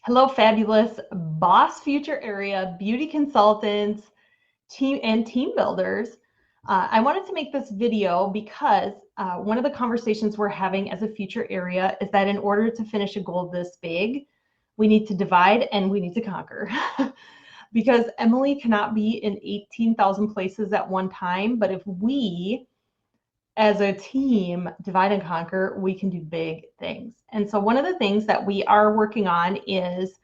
Hello, fabulous Boss Future Area beauty consultants, team builders. I wanted to make this video because one of the conversations we're having as a future area is that in order to finish a goal this big, we need to divide and we need to conquer. Because Emily cannot be in 18,000 places at one time, but if we as a team divide and conquer, we can do big things. And so one of the things that we are working on is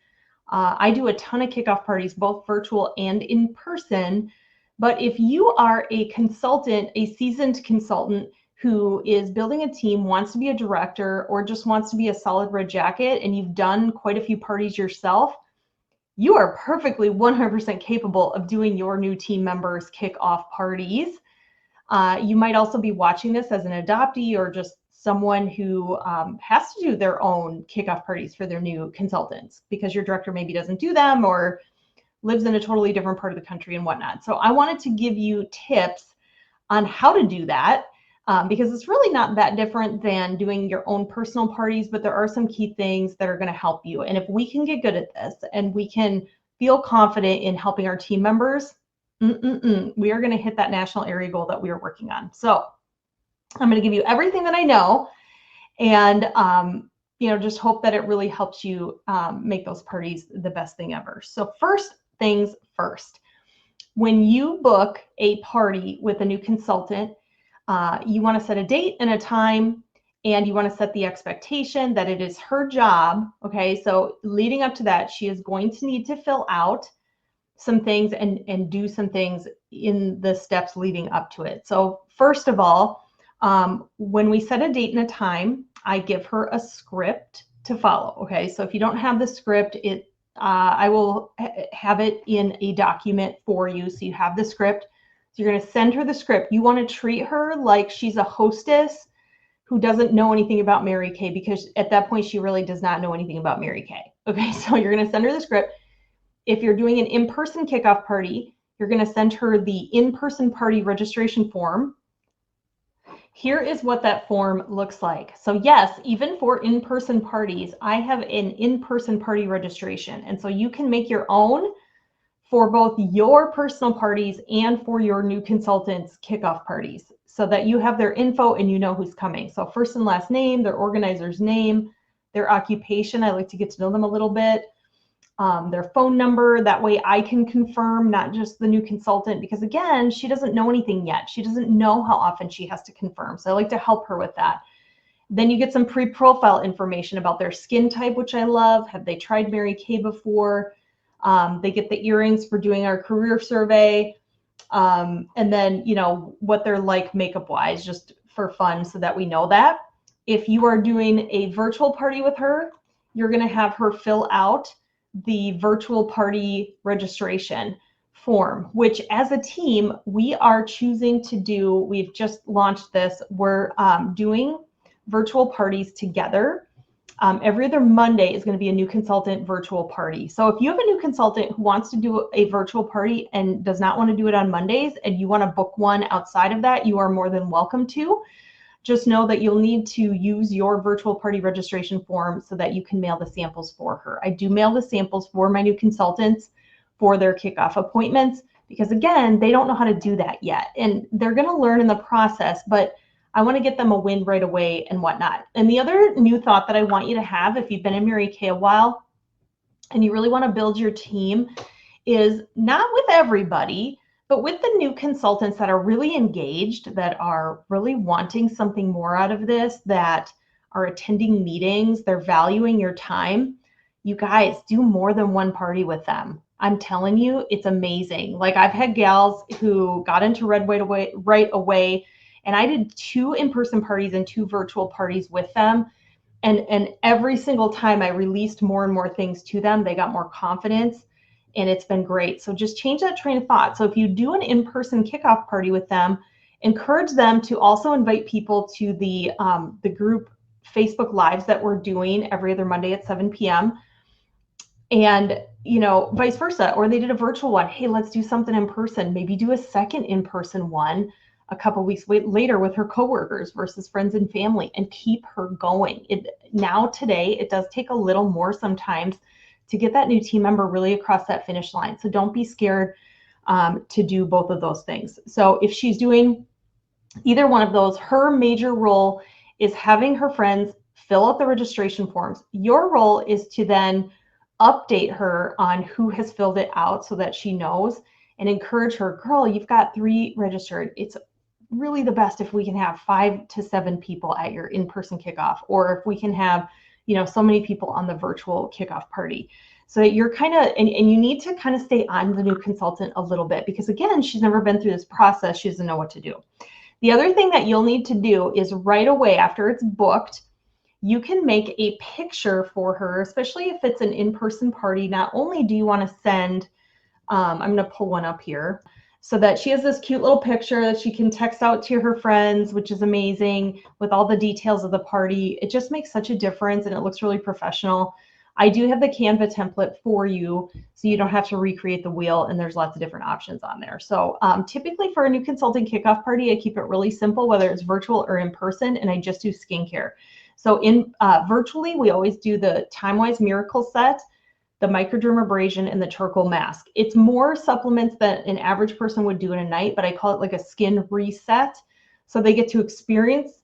I do a ton of kickoff parties, both virtual and in person. But if you are a consultant, a seasoned consultant who is building a team, wants to be a director, or just wants to be a solid red jacket, and you've done quite a few parties yourself, you are perfectly 100% capable of doing your new team members' kickoff parties. You might also be watching this as an adoptee or just someone who has to do their own kickoff parties for their new consultants because your director maybe doesn't do them or lives in a totally different part of the country and whatnot. So I wanted to give you tips on how to do that because it's really not that different than doing your own personal parties, but there are some key things that are going to help you. And if we can get good at this and we can feel confident in helping our team members, we are going to hit that national area goal that we are working on. So I'm going to give you everything that I know and just hope that it really helps you make those parties the best thing ever. So first things first, when you book a party with a new consultant, you want to set a date and a time, and you want to set the expectation that it is her job. Okay, so leading up to that, she is going to need to fill out some things and do some things in the steps leading up to it. So first of all, when we set a date and a time, I give her a script to follow. Okay, so if you don't have the script, I will have it in a document for you, so you have the script. So you're going to send her the script. You want to treat her like she's a hostess who doesn't know anything about Mary Kay, because at that point she really does not know anything about Mary Kay. Okay, so you're going to send her the script. If you're doing an in-person kickoff party, you're going to send her the in-person party registration form. Here is what that form looks like. So yes, even for in-person parties, I have an in-person party registration. And so you can make your own for both your personal parties and for your new consultants' kickoff parties, so that you have their info and you know who's coming. So first and last name, their organizer's name, their occupation. I like to get to know them a little bit. Their phone number. That way I can confirm, not just the new consultant, because again, she doesn't know anything yet. She doesn't know how often she has to confirm. So I like to help her with that. Then you get some pre-profile information about their skin type, which I love. Have they tried Mary Kay before? They get the earrings for doing our career survey. And then, what they're like makeup wise, just for fun, so that we know that. If you are doing a virtual party with her, you're going to have her fill out the virtual party registration form, which as a team, we are choosing to do. We've just launched this. We're doing virtual parties together. Every other Monday is going to be a new consultant virtual party. So if you have a new consultant who wants to do a virtual party and does not want to do it on Mondays, and you want to book one outside of that, you are more than welcome to. Just know that you'll need to use your virtual party registration form so that you can mail the samples for her. I do mail the samples for my new consultants for their kickoff appointments, because again, they don't know how to do that yet. And they're going to learn in the process, but I want to get them a win right away and whatnot. And the other new thought that I want you to have, if you've been in Mary Kay a while and you really want to build your team, is not with everybody, but with the new consultants that are really engaged, that are really wanting something more out of this, that are attending meetings, they're valuing your time. You guys, do more than one party with them. I'm telling you, it's amazing. Like, I've had gals who got into Redway right away, and I did 2 in-person parties and 2 virtual parties with them. And every single time I released more and more things to them, they got more confidence. And it's been great. So just change that train of thought. So if you do an in-person kickoff party with them, encourage them to also invite people to the group Facebook Lives that we're doing every other Monday at 7 p.m. And, vice versa. Or they did a virtual one. Hey, let's do something in person. Maybe do a second in-person one a couple weeks later with her coworkers versus friends and family, and keep her going. Today, it does take a little more sometimes to get that new team member really across that finish line. So don't be scared to do both of those things. So if she's doing either one of those, her major role is having her friends fill out the registration forms. Your role is to then update her on who has filled it out so that she knows, and encourage her, girl, you've got 3 registered. It's really the best if we can have 5 to 7 people at your in-person kickoff, or if we can have, so many people on the virtual kickoff party. So that you're kind of, and you need to kind of stay on the new consultant a little bit, because again, she's never been through this process. She doesn't know what to do. The other thing that you'll need to do is right away after it's booked, you can make a picture for her, especially if it's an in-person party. Not only do you want to send, I'm going to pull one up here, so that she has this cute little picture that she can text out to her friends, which is amazing, with all the details of the party. It just makes such a difference, and it looks really professional. I do have the Canva template for you, so you don't have to recreate the wheel, and there's lots of different options on there. So typically for a new consulting kickoff party, I keep it really simple, whether it's virtual or in person, and I just do skincare. So in virtually, we always do the TimeWise Miracle Set, the microdermabrasion, and the charcoal mask. It's more supplements than an average person would do in a night, but I call it like a skin reset. So they get to experience,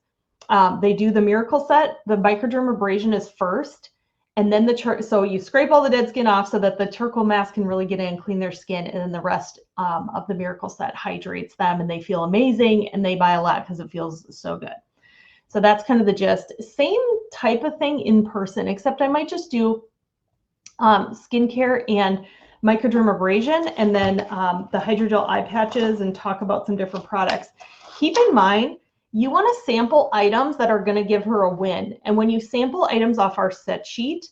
they do the Miracle Set, the microdermabrasion is first, and then so you scrape all the dead skin off so that the charcoal mask can really get in and clean their skin, and then the rest of the Miracle Set hydrates them, and they feel amazing, and they buy a lot because it feels so good. So that's kind of the gist. Same type of thing in person, except I might just do skincare and microdermabrasion, and then the hydrogel eye patches, and talk about some different products. Keep in mind, you want to sample items that are going to give her a win. And when you sample items off our set sheet,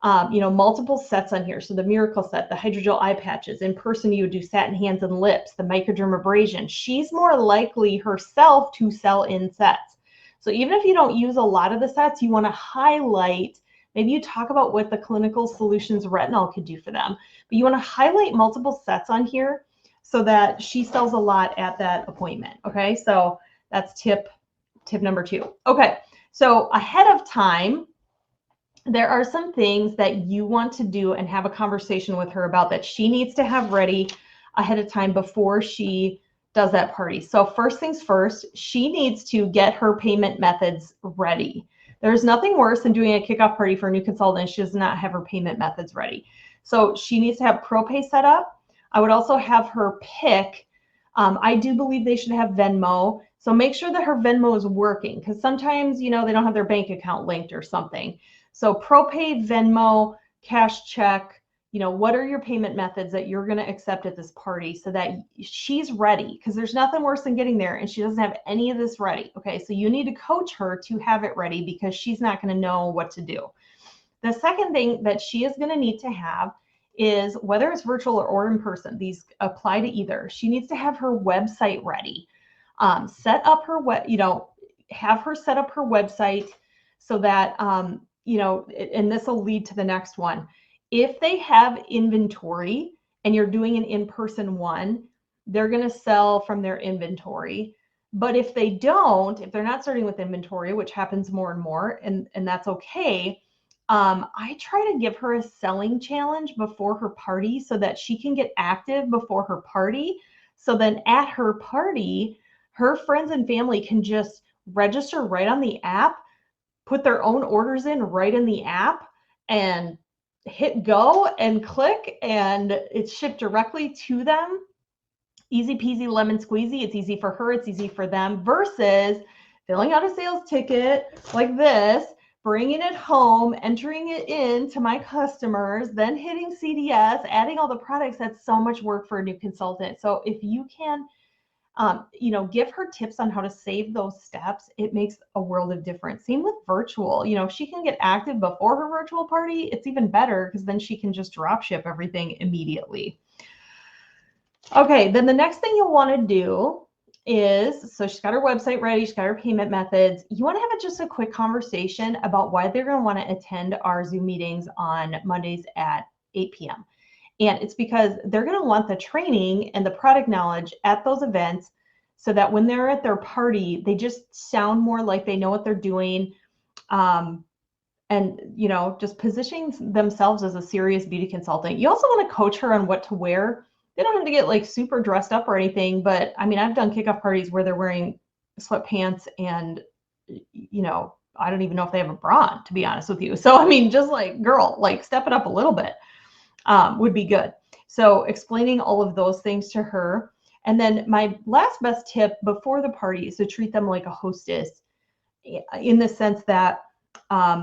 multiple sets on here. So the Miracle Set, the hydrogel eye patches. In person, you would do satin hands and lips, the microdermabrasion. She's more likely herself to sell in sets. So even if you don't use a lot of the sets, you want to highlight. Maybe you talk about what the Clinical Solutions Retinol could do for them, but you want to highlight multiple sets on here so that she sells a lot at that appointment. Okay, so that's tip number 2. Okay, so ahead of time, there are some things that you want to do and have a conversation with her about that she needs to have ready ahead of time before she does that party. So first things first, she needs to get her payment methods ready. There's nothing worse than doing a kickoff party for a new consultant and she does not have her payment methods ready. So she needs to have ProPay set up. I would also have her pick, I do believe they should have Venmo. So make sure that her Venmo is working, because sometimes, they don't have their bank account linked or something. So ProPay, Venmo, cash check, what are your payment methods that you're going to accept at this party so that she's ready? Because there's nothing worse than getting there and she doesn't have any of this ready. Okay, so you need to coach her to have it ready, because she's not going to know what to do. The second thing that she is going to need to have is, whether it's virtual or in person, these apply to either, she needs to have her website ready. Set up her have her set up her website so that, and this will lead to the next one. If they have inventory and you're doing an in-person one, they're going to sell from their inventory. But if they don't, if they're not starting with inventory, which happens more and more, and that's okay, I try to give her a selling challenge before her party so that she can get active before her party. So then at her party, her friends and family can just register right on the app, put their own orders in right in the app, and hit go and click, and it's shipped directly to them. Easy peasy lemon squeezy. It's easy for her, it's easy for them, versus filling out a sales ticket like this, bringing it home, entering it into my customers, then hitting CDS, adding all the products. That's so much work for a new consultant. So if you can give her tips on how to save those steps, it makes a world of difference. Same with virtual. If she can get active before her virtual party, it's even better, because then she can just drop ship everything immediately. Okay, then the next thing you'll want to do is, so she's got her website ready, she's got her payment methods. You want to have just a quick conversation about why they're going to want to attend our Zoom meetings on Mondays at 8 p.m. And it's because they're going to want the training and the product knowledge at those events, so that when they're at their party, they just sound more like they know what they're doing. and, you know, just positioning themselves as a serious beauty consultant. You also want to coach her on what to wear. They don't have to get like super dressed up or anything, but I mean, I've done kickoff parties where they're wearing sweatpants and, you know, I don't even know if they have a bra on, to be honest with you. So, I mean, just like, girl, like step it up a little bit would be good. So explaining all of those things to her. And then my last best tip before the party is to treat them like a hostess, in the sense that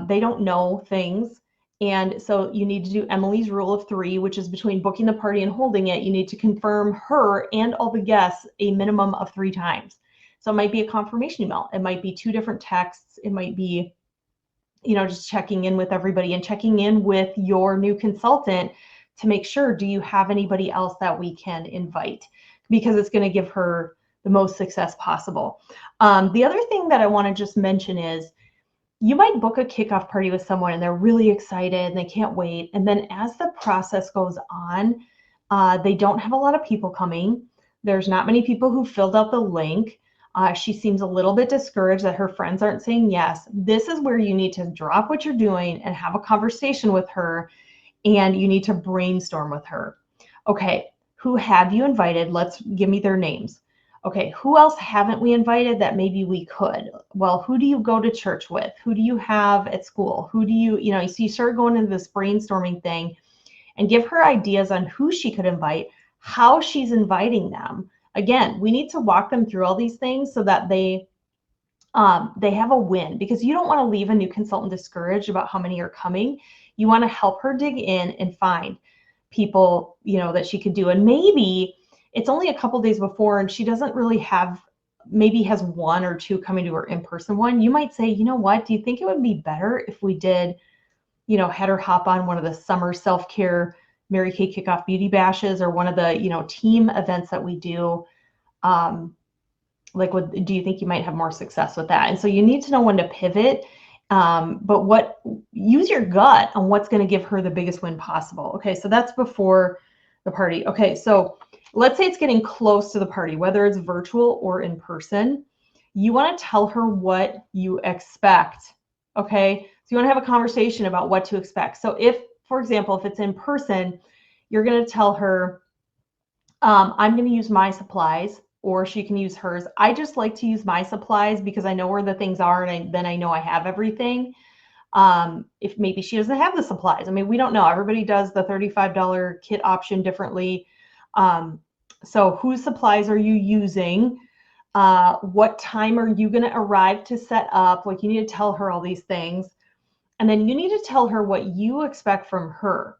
they don't know things. And so you need to do Emily's rule of 3, which is between booking the party and holding it, you need to confirm her and all the guests a minimum of 3 times. So it might be a confirmation email. It might be 2 different texts. It might be, you know, just checking in with everybody and checking in with your new consultant to make sure, do you have anybody else that we can invite? Because it's going to give her the most success possible. The other thing that I want to just mention is, you might book a kickoff party with someone and they're really excited and they can't wait. And then as the process goes on, they don't have a lot of people coming. There's not many people who filled out the link. She seems a little bit discouraged that her friends aren't saying yes. This is where you need to drop what you're doing and have a conversation with her, and you need to brainstorm with her. Okay, who have you invited? Give me their names. Okay, who else haven't we invited that maybe we could? Well, who do you go to church with? Who do you have at school? Who do you know, so you start going into this brainstorming thing and give her ideas on who she could invite, how she's inviting them. Again, we need to walk them through all these things so that they have a win, because you don't want to leave a new consultant discouraged about how many are coming. You want to help her dig in and find people, you know, that she could do. And maybe it's only a couple days before and she doesn't really have, maybe has 1 or 2 coming to her in-person one. You might say, you know what, do you think it would be better if we did, you know, had her hop on one of the summer self-care Mary Kay Kickoff Beauty Bashes, or one of the, you know, team events that we do? Like, what do you think you might have more success with that? And so you need to know when to pivot, but use your gut on what's going to give her the biggest win possible. Okay, so that's before the party. Okay, so let's say it's getting close to the party, whether it's virtual or in person. You want to tell her what you expect. Okay, so you want to have a conversation about what to expect. So if, for example, if it's in person, you're going to tell her, I'm going to use my supplies, or she can use hers. I just like to use my supplies because I know where the things are, and then I know I have everything. If maybe she doesn't have the supplies, I mean, we don't know. Everybody does the $35 kit option differently. So whose supplies are you using? What time are you going to arrive to set up? Like, you need to tell her all these things. And then you need to tell her what you expect from her.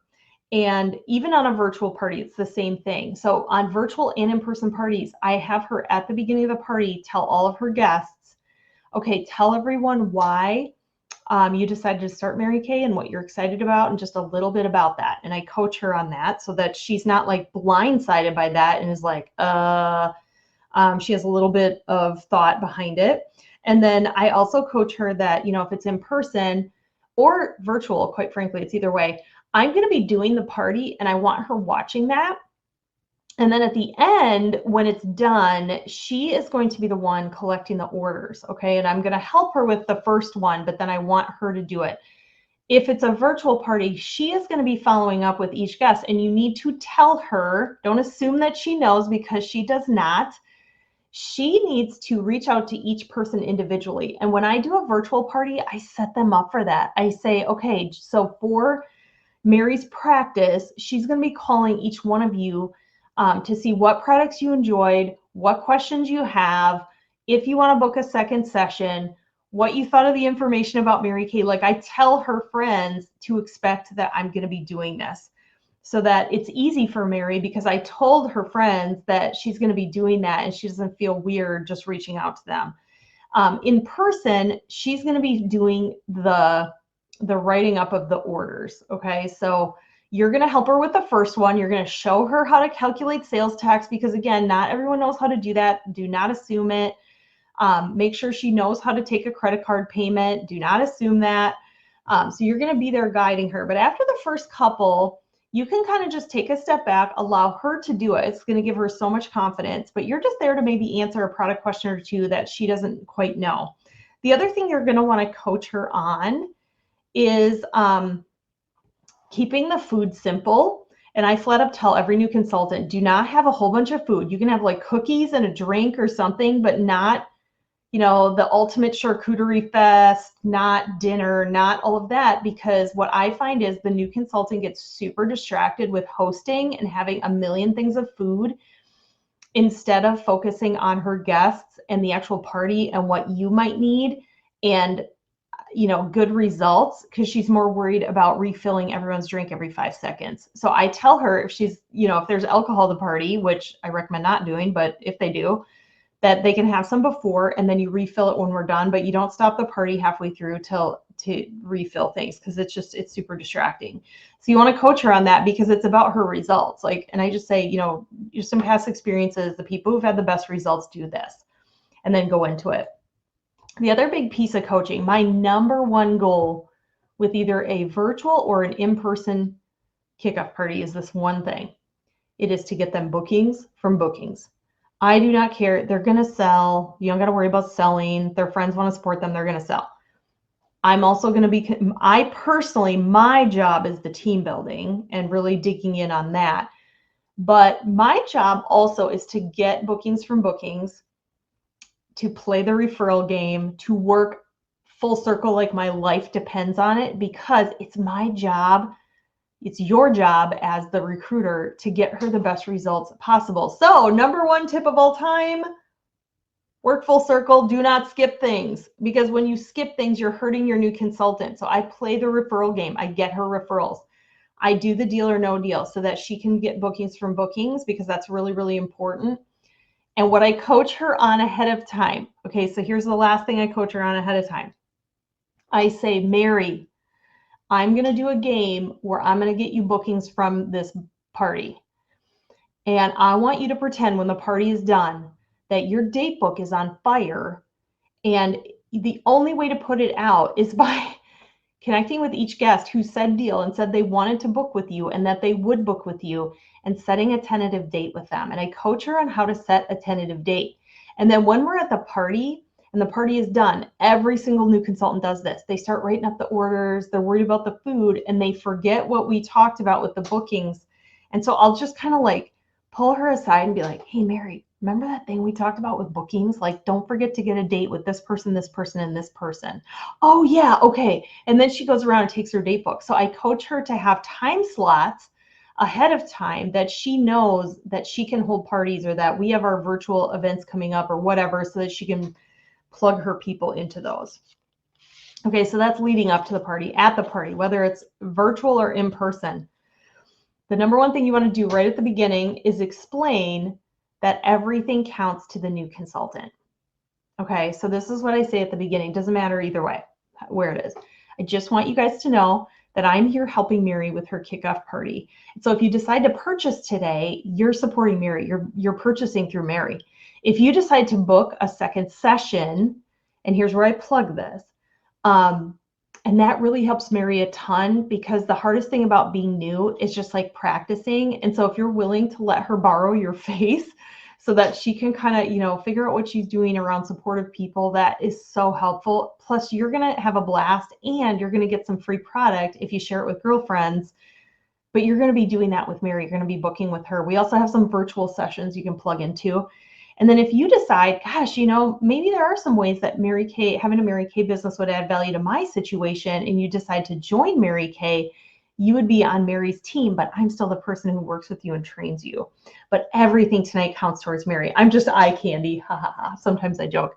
And even on a virtual party, it's the same thing. So on virtual and in-person parties, I have her at the beginning of the party tell all of her guests, okay, tell everyone why you decided to start Mary Kay and what you're excited about, and just a little bit about that. And I coach her on that so that she's not like blindsided by that and is like, she has a little bit of thought behind it. And then I also coach her that, you know, if it's in person or virtual, quite frankly, it's either way, I'm going to be doing the party and I want her watching that. And then at the end, when it's done, she is going to be the one collecting the orders. Okay. And I'm going to help her with the first one, but then I want her to do it. If it's a virtual party, she is going to be following up with each guest, and you need to tell her, don't assume that she knows, because she does not. She needs to reach out to each person individually. And when I do a virtual party, I set them up for that. I say, okay, so for Mary's practice, she's going to be calling each one of you to see what products you enjoyed, what questions you have, if you want to book a second session, what you thought of the information about Mary Kay. Like, I tell her friends to expect that I'm going to be doing this, so that it's easy for Mary, because I told her friends that she's going to be doing that and she doesn't feel weird just reaching out to them. In person, she's going to be doing the writing up of the orders. Okay, so you're going to help her with the first one. You're going to show her how to calculate sales tax, because again, not everyone knows how to do that. Do not assume it. Make sure she knows how to take a credit card payment. Do not assume that. So you're going to be there guiding her. But after the first couple, you can kind of just take a step back, allow her to do it. It's going to give her so much confidence, but you're just there to maybe answer a product question or two that she doesn't quite know. The other thing you're going to want to coach her on is keeping the food simple. And I flat up tell every new consultant, do not have a whole bunch of food. You can have like cookies and a drink or something, but not, the ultimate charcuterie fest, not dinner, not all of that, because what I find is the new consultant gets super distracted with hosting and having a million things of food instead of focusing on her guests and the actual party and what you might need and good results, because she's more worried about refilling everyone's drink every 5 seconds. So I tell her if there's alcohol at the party, which I recommend not doing, but if they do, that they can have some before and then you refill it when we're done, but you don't stop the party halfway through to refill things, because it's super distracting. So you want to coach her on that, because it's about her results. And I just say, some past experiences, the people who've had the best results do this, and then go into it. The other big piece of coaching, my number one goal with either a virtual or an in-person kickoff party is this one thing. It is to get them bookings from bookings. I do not care. They're going to sell. You don't got to worry about selling. Their friends want to support them. They're going to sell. I'm also going to be, my job is the team building and really digging in on that. But my job also is to get bookings from bookings, to play the referral game, to work full circle like my life depends on it, because it's my job. It's your job as the recruiter to get her the best results possible. So number one tip of all time, work full circle. Do not skip things, because when you skip things, you're hurting your new consultant. So I play the referral game. I get her referrals. I do the deal or no deal so that she can get bookings from bookings, because that's really, really important. And what I coach her on ahead of time. Okay, so here's the last thing I coach her on ahead of time. I say, Mary, I'm going to do a game where I'm going to get you bookings from this party. And I want you to pretend when the party is done that your date book is on fire. And the only way to put it out is by connecting with each guest who said deal and said they wanted to book with you and that they would book with you, and setting a tentative date with them. And I coach her on how to set a tentative date. And then when we're at the party, and the party is done, every single new consultant does this. They start writing up the orders. They're worried about the food, and they forget what we talked about with the bookings. And so I'll just kind of pull her aside and be like, hey, Mary, remember that thing we talked about with bookings? Don't forget to get a date with this person, and this person. Oh, yeah, okay. And then she goes around and takes her date book. So I coach her to have time slots ahead of time that she knows that she can hold parties, or that we have our virtual events coming up or whatever, so that she can plug her people into those. Okay, so that's leading up to the party. At the party, whether it's virtual or in person, the number one thing you want to do right at the beginning is explain that everything counts to the new consultant. Okay, so this is what I say at the beginning. Doesn't matter either way where it is. I just want you guys to know that I'm here helping Mary with her kickoff party. So if you decide to purchase today, you're supporting Mary. You're purchasing through Mary. If you decide to book a second session, and here's where I plug this, and that really helps Mary a ton, because the hardest thing about being new is just practicing. And so if you're willing to let her borrow your face so that she can kind of, figure out what she's doing around supportive people, that is so helpful. Plus, you're going to have a blast, and you're going to get some free product if you share it with girlfriends. But you're going to be doing that with Mary. You're going to be booking with her. We also have some virtual sessions you can plug into. And then if you decide, gosh, maybe there are some ways that Mary Kay, having a Mary Kay business would add value to my situation, and you decide to join Mary Kay, you would be on Mary's team, but I'm still the person who works with you and trains you. But everything tonight counts towards Mary. I'm just eye candy. Ha ha ha. Sometimes I joke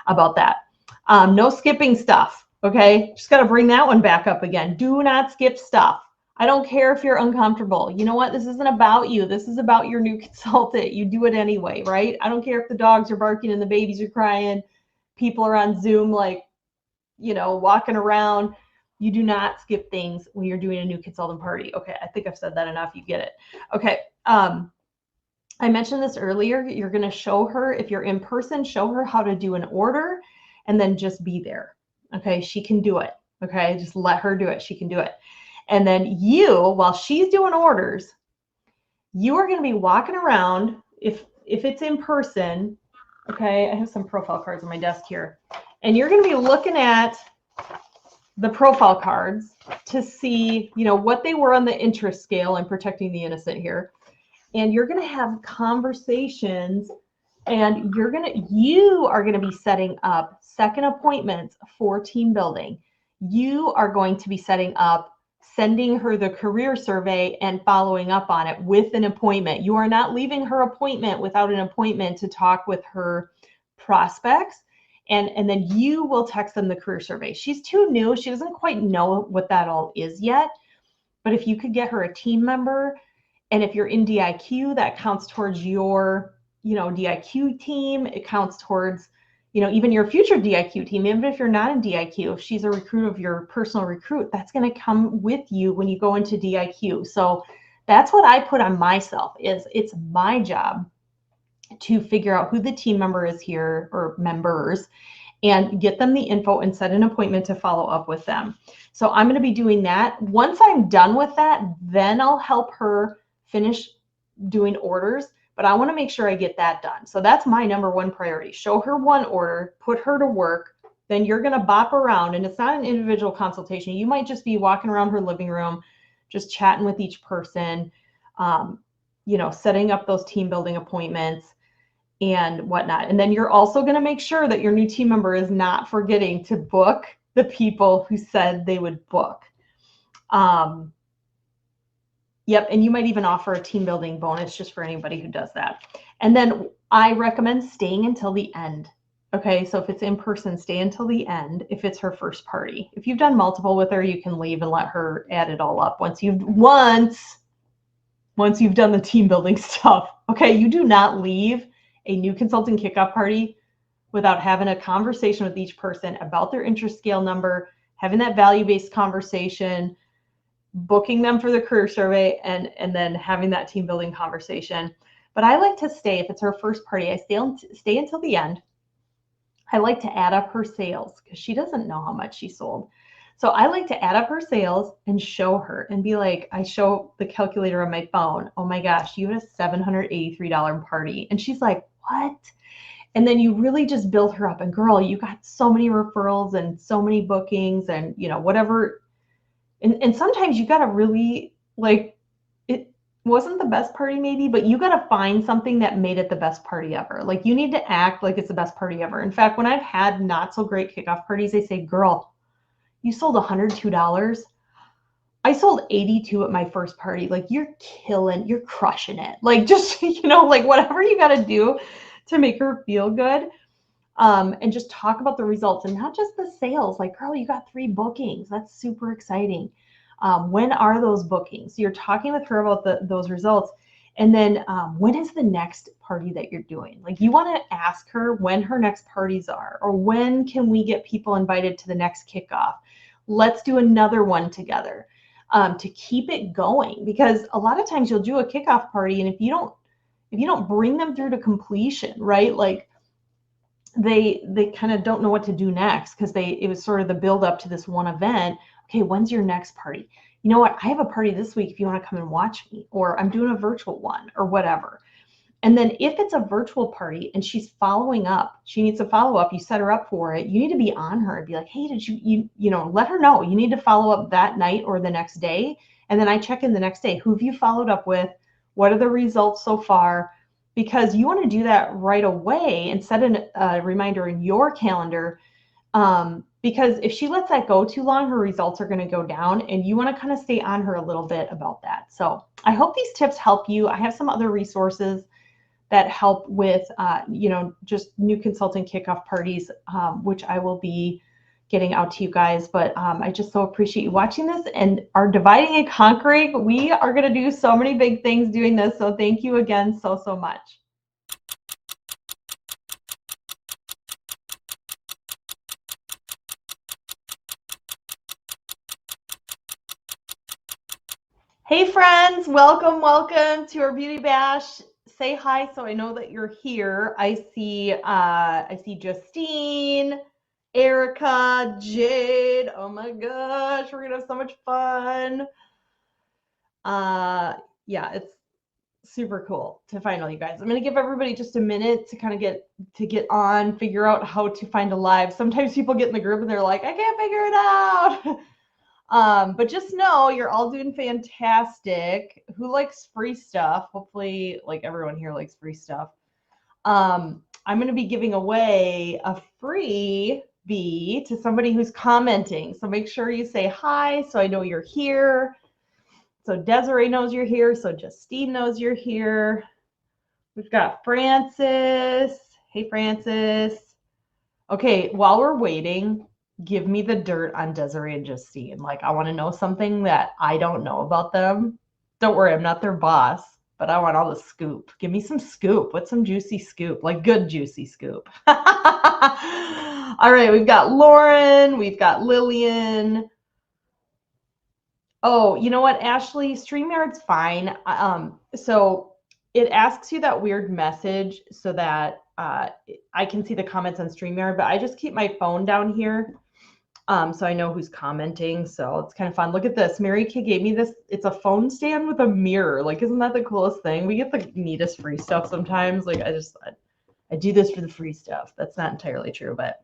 about that. No skipping stuff. Okay. Just got to bring that one back up again. Do not skip stuff. I don't care if you're uncomfortable. You know what? This isn't about you. This is about your new consultant. You do it anyway, right? I don't care if the dogs are barking and the babies are crying. People are on Zoom, walking around. You do not skip things when you're doing a new consultant party. Okay, I think I've said that enough. You get it. Okay. I mentioned this earlier. You're going to show her, if you're in person, show her how to do an order, and then just be there. Okay, she can do it. Okay, just let her do it. She can do it. And then you, while she's doing orders, you are going to be walking around, if it's in person. Okay, I have some profile cards on my desk here. And you're going to be looking at the profile cards to see, you know, what they were on the interest scale. I'm protecting the innocent here. And you're going to have conversations, and you are going to be setting up second appointments for team building. You are going to be setting up sending her the career survey and following up on it with an appointment. You are not leaving her appointment without an appointment to talk with her prospects. And then you will text them the career survey. She's too new. She doesn't quite know what that all is yet. But if you could get her a team member, and if you're in DIQ, that counts towards your, you know, DIQ team. It counts towards, you know, even your future DIQ team. Even if you're not in DIQ, if she's a recruit of your personal recruit, that's going to come with you when you go into DIQ. So that's what I put on myself, is it's my job to figure out who the team member is here, or members, and get them the info and set an appointment to follow up with them. So I'm going to be doing that. Once I'm done with that, then I'll help her finish doing orders, but I want to make sure I get that done. So that's my number one priority. Show her one order, put her to work, then you're going to bop around, and it's not an individual consultation. You might just be walking around her living room, just chatting with each person, you know, setting up those team building appointments and whatnot. And then you're also going to make sure that your new team member is not forgetting to book the people who said they would book. Yep, and you might even offer a team building bonus just for anybody who does that. And then I recommend staying until the end. Okay, so if it's in person, stay until the end if it's her first party. If you've done multiple with her, you can leave and let her add it all up once you've done the team building stuff. Okay, you do not leave a new consulting kickoff party without having a conversation with each person about their interest scale number, having that value-based conversation, booking them for the career survey, and then having that team building conversation. But I like to stay, if it's her first party, I stay until the end. I like to add up her sales because she doesn't know how much she sold. So I like to add up her sales and show her and be like, I show the calculator on my phone. Oh my gosh, you had a $783 party. And she's like, what? And then you really just build her up, and girl, you got so many referrals and so many bookings and, you know, whatever. And sometimes you got to really, like, it wasn't the best party maybe, but you got to find something that made it the best party ever. Like, you need to act like it's the best party ever. In fact, when I've had not so great kickoff parties, they say, girl, you sold $102. I sold 82 at my first party. Like, you're crushing it. Like, just, you know, like whatever you got to do to make her feel good. And just talk about the results and not just the sales. Like, girl, you got 3 bookings. That's super exciting. When are those bookings? So you're talking with her about those results. And then when is the next party that you're doing? Like, you want to ask her when her next parties are, or when can we get people invited to the next kickoff? Let's do another one together, to keep it going. Because a lot of times you'll do a kickoff party, and if you don't bring them through to completion, right? Like, they kind of don't know what to do next, because it was sort of the build up to this one event. Okay, when's your next party? You know what? I have a party this week if you want to come and watch me, or I'm doing a virtual one, or whatever. And then if it's a virtual party and she's following up, she needs to follow up, you set her up for it, you need to be on her and be like, hey, did you know, let her know you need to follow up that night or the next day. And then I check in the next day. Who have you followed up with? What are the results so far? Because you want to do that right away and set a reminder in your calendar. Because if she lets that go too long, her results are going to go down, and you want to kind of stay on her a little bit about that. So I hope these tips help you. I have some other resources that help with, you know, just new consulting kickoff parties, which I will be getting out to you guys. But I just so appreciate you watching this and are dividing and conquering. We are going to do so many big things doing this. So thank you again so much. Hey friends, welcome to our beauty bash. Say hi so I know that you're here. I see Justine, Erica, Jade. Oh my gosh, we're gonna have so much fun. Yeah, it's super cool to find all you guys. I'm going to give everybody just a minute to kind of get on, figure out how to find a live. Sometimes people get in the group and they're like, I can't figure it out. But just know you're all doing fantastic. Who likes free stuff? Hopefully, like everyone here likes free stuff. I'm going to be giving away a freebie to somebody who's commenting. So make sure you say hi so I know you're here. So Desiree knows you're here. So Justine knows you're here. We've got Francis. Hey, Francis. Okay, while we're waiting, give me the dirt on Desiree and Justine. Like, I want to know something that I don't know about them. Don't worry, I'm not their boss, but I want all the scoop. Give me some scoop. What's some juicy scoop? Like good juicy scoop. All right, we've got Lauren. We've got Lillian. Oh, you know what, Ashley? StreamYard's fine. So it asks you that weird message so that I can see the comments on StreamYard, but I just keep my phone down here so I know who's commenting. So it's kind of fun. Look at this. Mary Kay gave me this. It's a phone stand with a mirror. Like, isn't that the coolest thing? We get the neatest free stuff sometimes. Like, I do this for the free stuff. That's not entirely true, but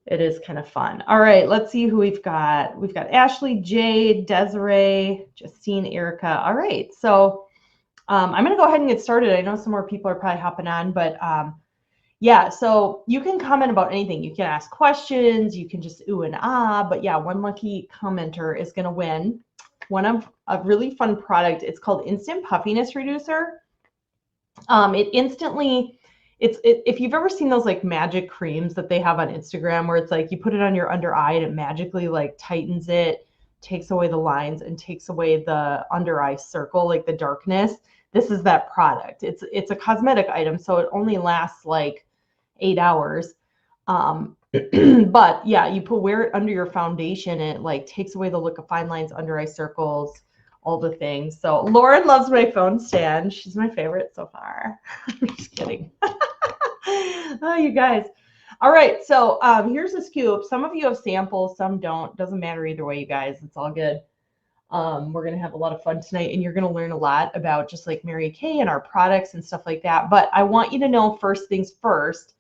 it is kind of fun. All right, let's see who we've got. We've got Ashley, Jade, Desiree, Justine, Erica. All right, so I'm going to go ahead and get started. I know some more people are probably hopping on, but yeah, so you can comment about anything. You can ask questions. You can just ooh and ah. But yeah, one lucky commenter is going to win one of a really fun product. It's called Instant Puffiness Reducer. It instantly... if you've ever seen those like magic creams that they have on Instagram where it's like you put it on your under eye and it magically like tightens it, takes away the lines and takes away the under eye circle, like the darkness. This is that product. It's a cosmetic item, so it only lasts like 8 hours. But yeah, you wear it under your foundation and it like takes away the look of fine lines, under eye circles, all the things. So Lauren loves my phone stand. She's my favorite so far. I'm just kidding. Oh, you guys. All right, so here's a scoop. Some of you have samples, some don't. Doesn't matter either way, you guys. It's all good. We're going to have a lot of fun tonight, and you're going to learn a lot about just like Mary Kay and our products and stuff like that. But I want you to know first things first,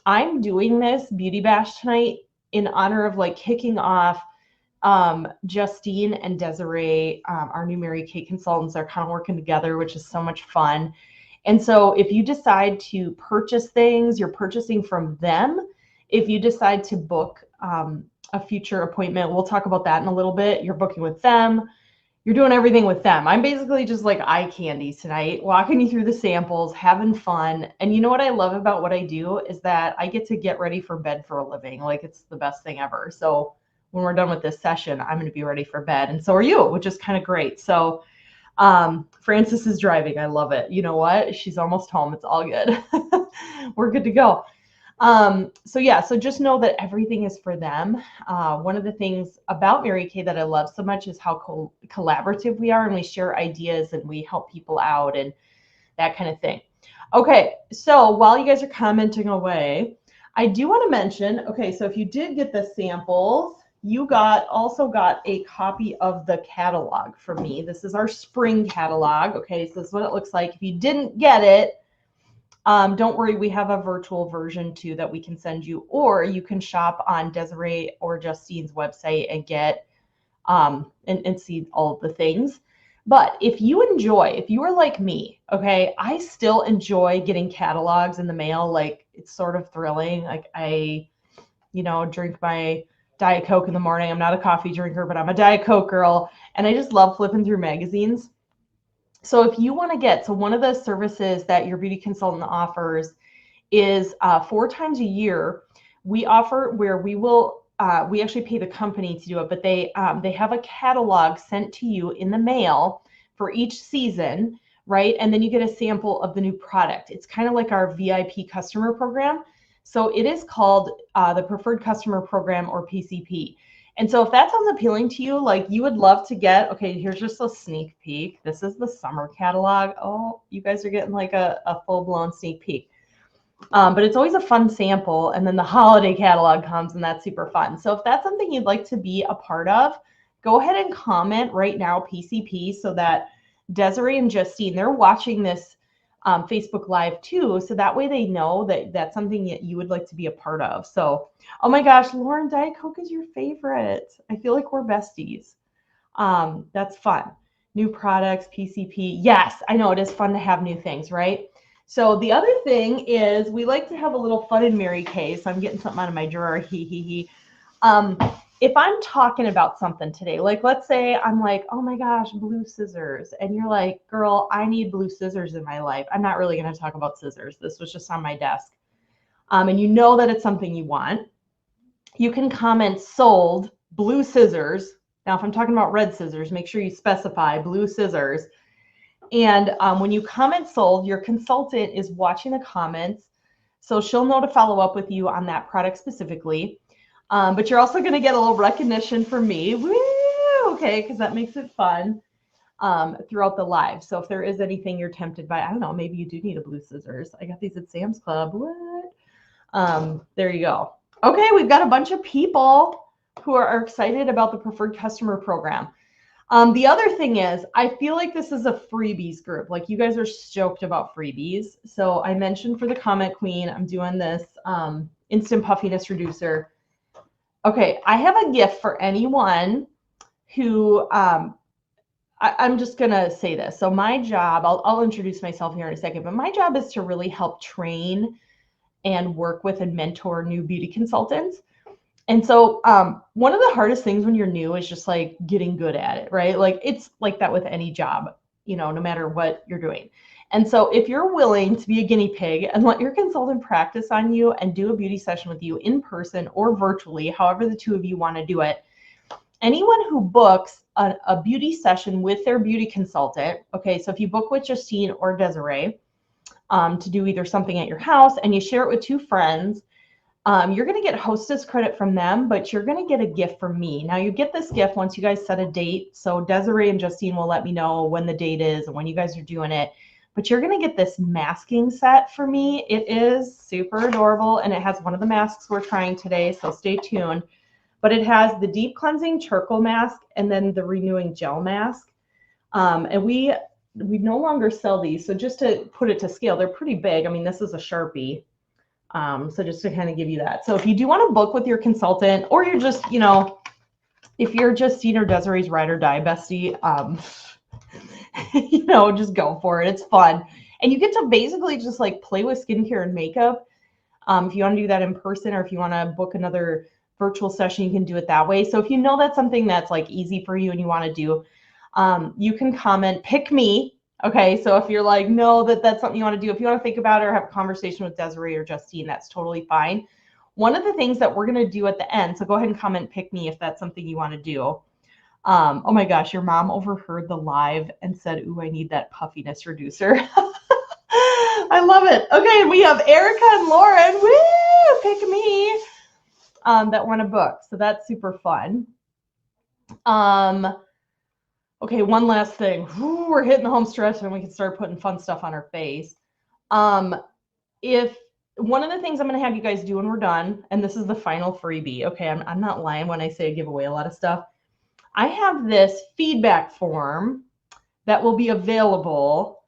I'm doing this beauty bash tonight in honor of like kicking off Justine and Desiree, our new Mary Kay consultants, are kind of working together, which is so much fun. And so if you decide to purchase things, you're purchasing from them. If you decide to book a future appointment, we'll talk about that in a little bit. You're booking with them. You're doing everything with them. I'm basically just like eye candy tonight, walking you through the samples, having fun. And you know what I love about what I do is that I get to get ready for bed for a living. Like, it's the best thing ever. So when we're done with this session, I'm going to be ready for bed. And so are you, which is kind of great. So Francis is driving. I love it. You know what? She's almost home. It's all good. We're good to go. So yeah, so just know that everything is for them. One of the things about Mary Kay that I love so much is how collaborative we are, and we share ideas and we help people out and that kind of thing. Okay, so while you guys are commenting away, I do want to mention, okay, so if you did get the samples, you also got a copy of the catalog from me. This is our spring catalog. Okay, so this is what it looks like. If you didn't get it, don't worry, we have a virtual version too that we can send you, or you can shop on Desiree or Justine's website and get and see all the things. But if you are like me, okay, I still enjoy getting catalogs in the mail. Like, it's sort of thrilling. Like, I, drink my Diet Coke in the morning. I'm not a coffee drinker, but I'm a Diet Coke girl. And I just love flipping through magazines. So if you want to so one of the services that your beauty consultant offers is 4 times a year, we offer where we will, we actually pay the company to do it, but they have a catalog sent to you in the mail for each season, right? And then you get a sample of the new product. It's kind of like our VIP customer program. So it is called the Preferred Customer Program, or PCP. And so if that sounds appealing to you, like you would love to get, okay, here's just a sneak peek. This is the summer catalog. Oh, you guys are getting like a full-blown sneak peek. But it's always a fun sample. And then the holiday catalog comes, and that's super fun. So if that's something you'd like to be a part of, go ahead and comment right now, PCP, so that Desiree and Justine, they're watching this Facebook Live too. So that way they know that that's something that you would like to be a part of. So, oh my gosh, Lauren, Diet Coke is your favorite. I feel like we're besties. That's fun. New products, PCP. Yes, I know it is fun to have new things, right? So the other thing is we like to have a little fun in Mary Kay. So I'm getting something out of my drawer. Hee hee hee. If I'm talking about something today, like let's say I'm like, oh my gosh, blue scissors. And you're like, girl, I need blue scissors in my life. I'm not really going to talk about scissors. This was just on my desk. And you know that it's something you want. You can comment sold blue scissors. Now, if I'm talking about red scissors, make sure you specify blue scissors. And when you comment sold, your consultant is watching the comments. So she'll know to follow up with you on that product specifically. But you're also going to get a little recognition from me. Woo! Okay, because that makes it fun throughout the live. So if there is anything you're tempted by, I don't know, maybe you do need a blue scissors. I got these at Sam's Club. What? There you go. Okay, we've got a bunch of people who are excited about the Preferred Customer Program. The other thing is, I feel like this is a freebies group. Like you guys are stoked about freebies. So I mentioned for the Comment Queen, I'm doing this instant puffiness reducer. Okay, I have a gift for anyone who, I'm just going to say this. So my job, I'll introduce myself here in a second, but my job is to really help train and work with and mentor new beauty consultants. And so one of the hardest things when you're new is just like getting good at it, right? Like it's like that with any job, you know, no matter what you're doing. And so if you're willing to be a guinea pig and let your consultant practice on you and do a beauty session with you in person or virtually, however the two of you want to do it, anyone who books a beauty session with their beauty consultant, okay, so if you book with Justine or Desiree to do either something at your house and you share it with two friends, you're going to get hostess credit from them, but you're going to get a gift from me. Now you get this gift once you guys set a date. So Desiree and Justine will let me know when the date is and when you guys are doing it. But you're going to get this masking set for me. It is super adorable and it has one of the masks we're trying today. So stay tuned. But it has the deep cleansing charcoal mask and then the renewing gel mask. And we no longer sell these. So just to put it to scale, they're pretty big. I mean, this is a Sharpie. So just to kind of give you that. So if you do want to book with your consultant, or you're just, you know, if you're just Justine or Desiree's ride or die bestie, you know, just go for it. It's fun. And you get to basically just like play with skincare and makeup. If you want to do that in person or if you want to book another virtual session, you can do it that way. So if you know that's something that's like easy for you and you want to do, you can comment, pick me. Okay, so if you're like, no, that's something you want to do, if you want to think about it or have a conversation with Desiree or Justine, that's totally fine. One of the things that we're going to do at the end, so go ahead and comment, pick me if that's something you want to do. Oh my gosh, your mom overheard the live and said, ooh, I need that puffiness reducer. I love it. Okay, and we have Erica and Lauren, woo, pick me, that want a book. So that's super fun. Okay, one last thing. Ooh, we're hitting the home stretch and we can start putting fun stuff on our face. If one of the things I'm going to have you guys do when we're done, and this is the final freebie, okay, I'm not lying when I say I give away a lot of stuff. I have this feedback form that will be available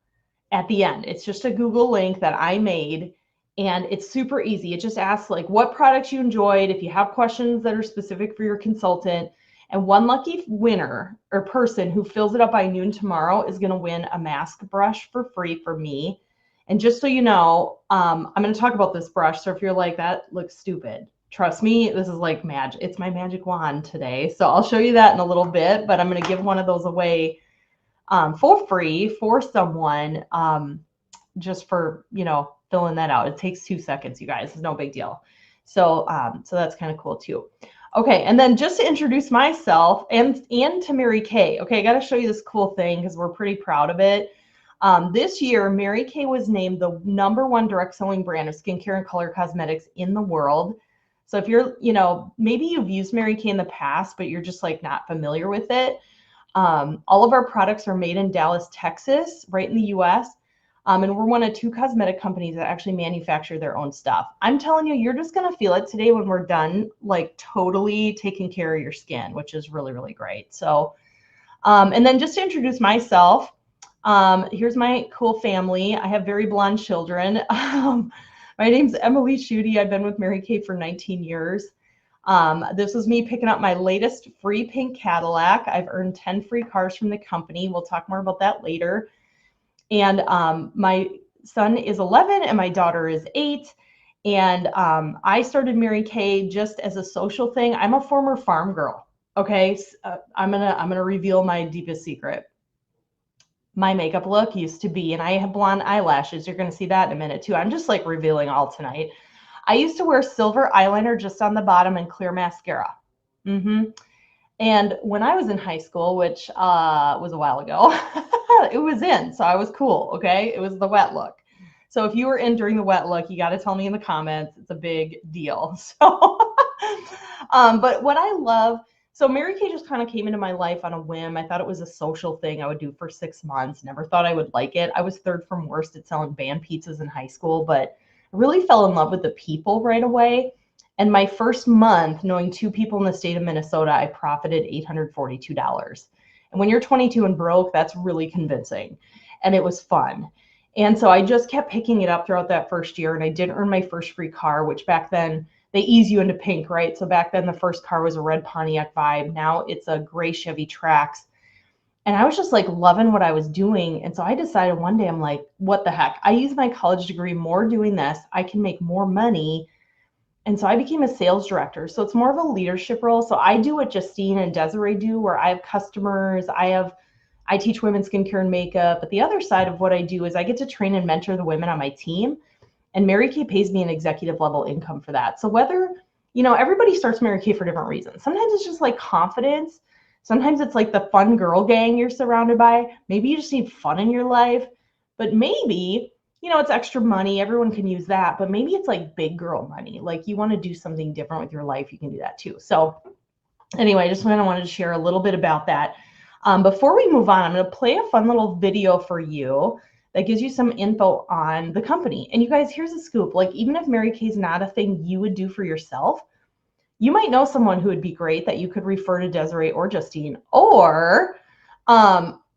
at the end. It's just a Google link that I made, and it's super easy. It just asks like what products you enjoyed, if you have questions that are specific for your consultant, and one lucky winner or person who fills it up by noon tomorrow is going to win a mask brush for free for me. And just so you know, I'm going to talk about this brush. So if you're like, that looks stupid, trust me, this is like magic. It's my magic wand today. So I'll show you that in a little bit, but I'm going to give one of those away for free for someone just for, you know, filling that out. It takes 2 seconds, you guys. It's no big deal. So, so that's kind of cool too. Okay, and then just to introduce myself and to Mary Kay. Okay, I got to show you this cool thing because we're pretty proud of it. This year, Mary Kay was named the #1 direct selling brand of skincare and color cosmetics in the world. So if you're, you know, maybe you've used Mary Kay in the past, but you're just like not familiar with it. All of our products are made in Dallas, Texas, right in the US. And we're one of 2 cosmetic companies that actually manufacture their own stuff. I'm telling you, you're just going to feel it today when we're done, like totally taking care of your skin, which is really, really great. So, and then just to introduce myself, Here's my cool family. I have very blonde children. My name's Emily Schutte. I've been with Mary Kay for 19 years. This is me picking up my latest free pink Cadillac. I've earned 10 free cars from the company. We'll talk more about that later. And my son is 11 and my daughter is 8. And I started Mary Kay just as a social thing. I'm a former farm girl. Okay, I'm gonna reveal my deepest secret. My makeup look used to be, and I have blonde eyelashes. You're gonna see that in a minute too. I'm just like revealing all tonight. I used to wear silver eyeliner just on the bottom and clear mascara. And when I was in high school, which was a while ago, it was in, so I was cool, okay? It was the wet look. So if you were in during the wet look, you got to tell me in the comments. It's a big deal. So, but what I love, so Mary Kay just kind of came into my life on a whim. I thought it was a social thing I would do for 6 months. Never thought I would like it. I was third from worst at selling band pizzas in high school, but I really fell in love with the people right away. And my first month, knowing 2 people in the state of Minnesota, I profited $842. And when you're 22 and broke, that's really convincing. And it was fun. And so I just kept picking it up throughout that first year. And I did earn my first free car, which back then, they ease you into pink, right? So back then, the first car was a red Pontiac Vibe. Now it's a gray Chevy Trax. And I was just like loving what I was doing. And so I decided one day, I'm like, what the heck? I use my college degree more doing this. I can make more money. And so I became a sales director. So it's more of a leadership role. So I do what Justine and Desiree do, where I have customers, I teach women skincare and makeup. But the other side of what I do is I get to train and mentor the women on my team. And Mary Kay pays me an executive level income for that. So whether, everybody starts Mary Kay for different reasons. Sometimes it's just like confidence. Sometimes it's like the fun girl gang you're surrounded by. Maybe you just need fun in your life. But maybe, it's extra money. Everyone can use that. But maybe it's like big girl money. Like you want to do something different with your life. You can do that too. So anyway, I just kind of wanted to share a little bit about that. Before we move on, I'm going to play a fun little video for you that gives you some info on the company. And you guys, here's a scoop. Like even if Mary Kay's not a thing you would do for yourself, you might know someone who would be great that you could refer to Desiree or Justine, or,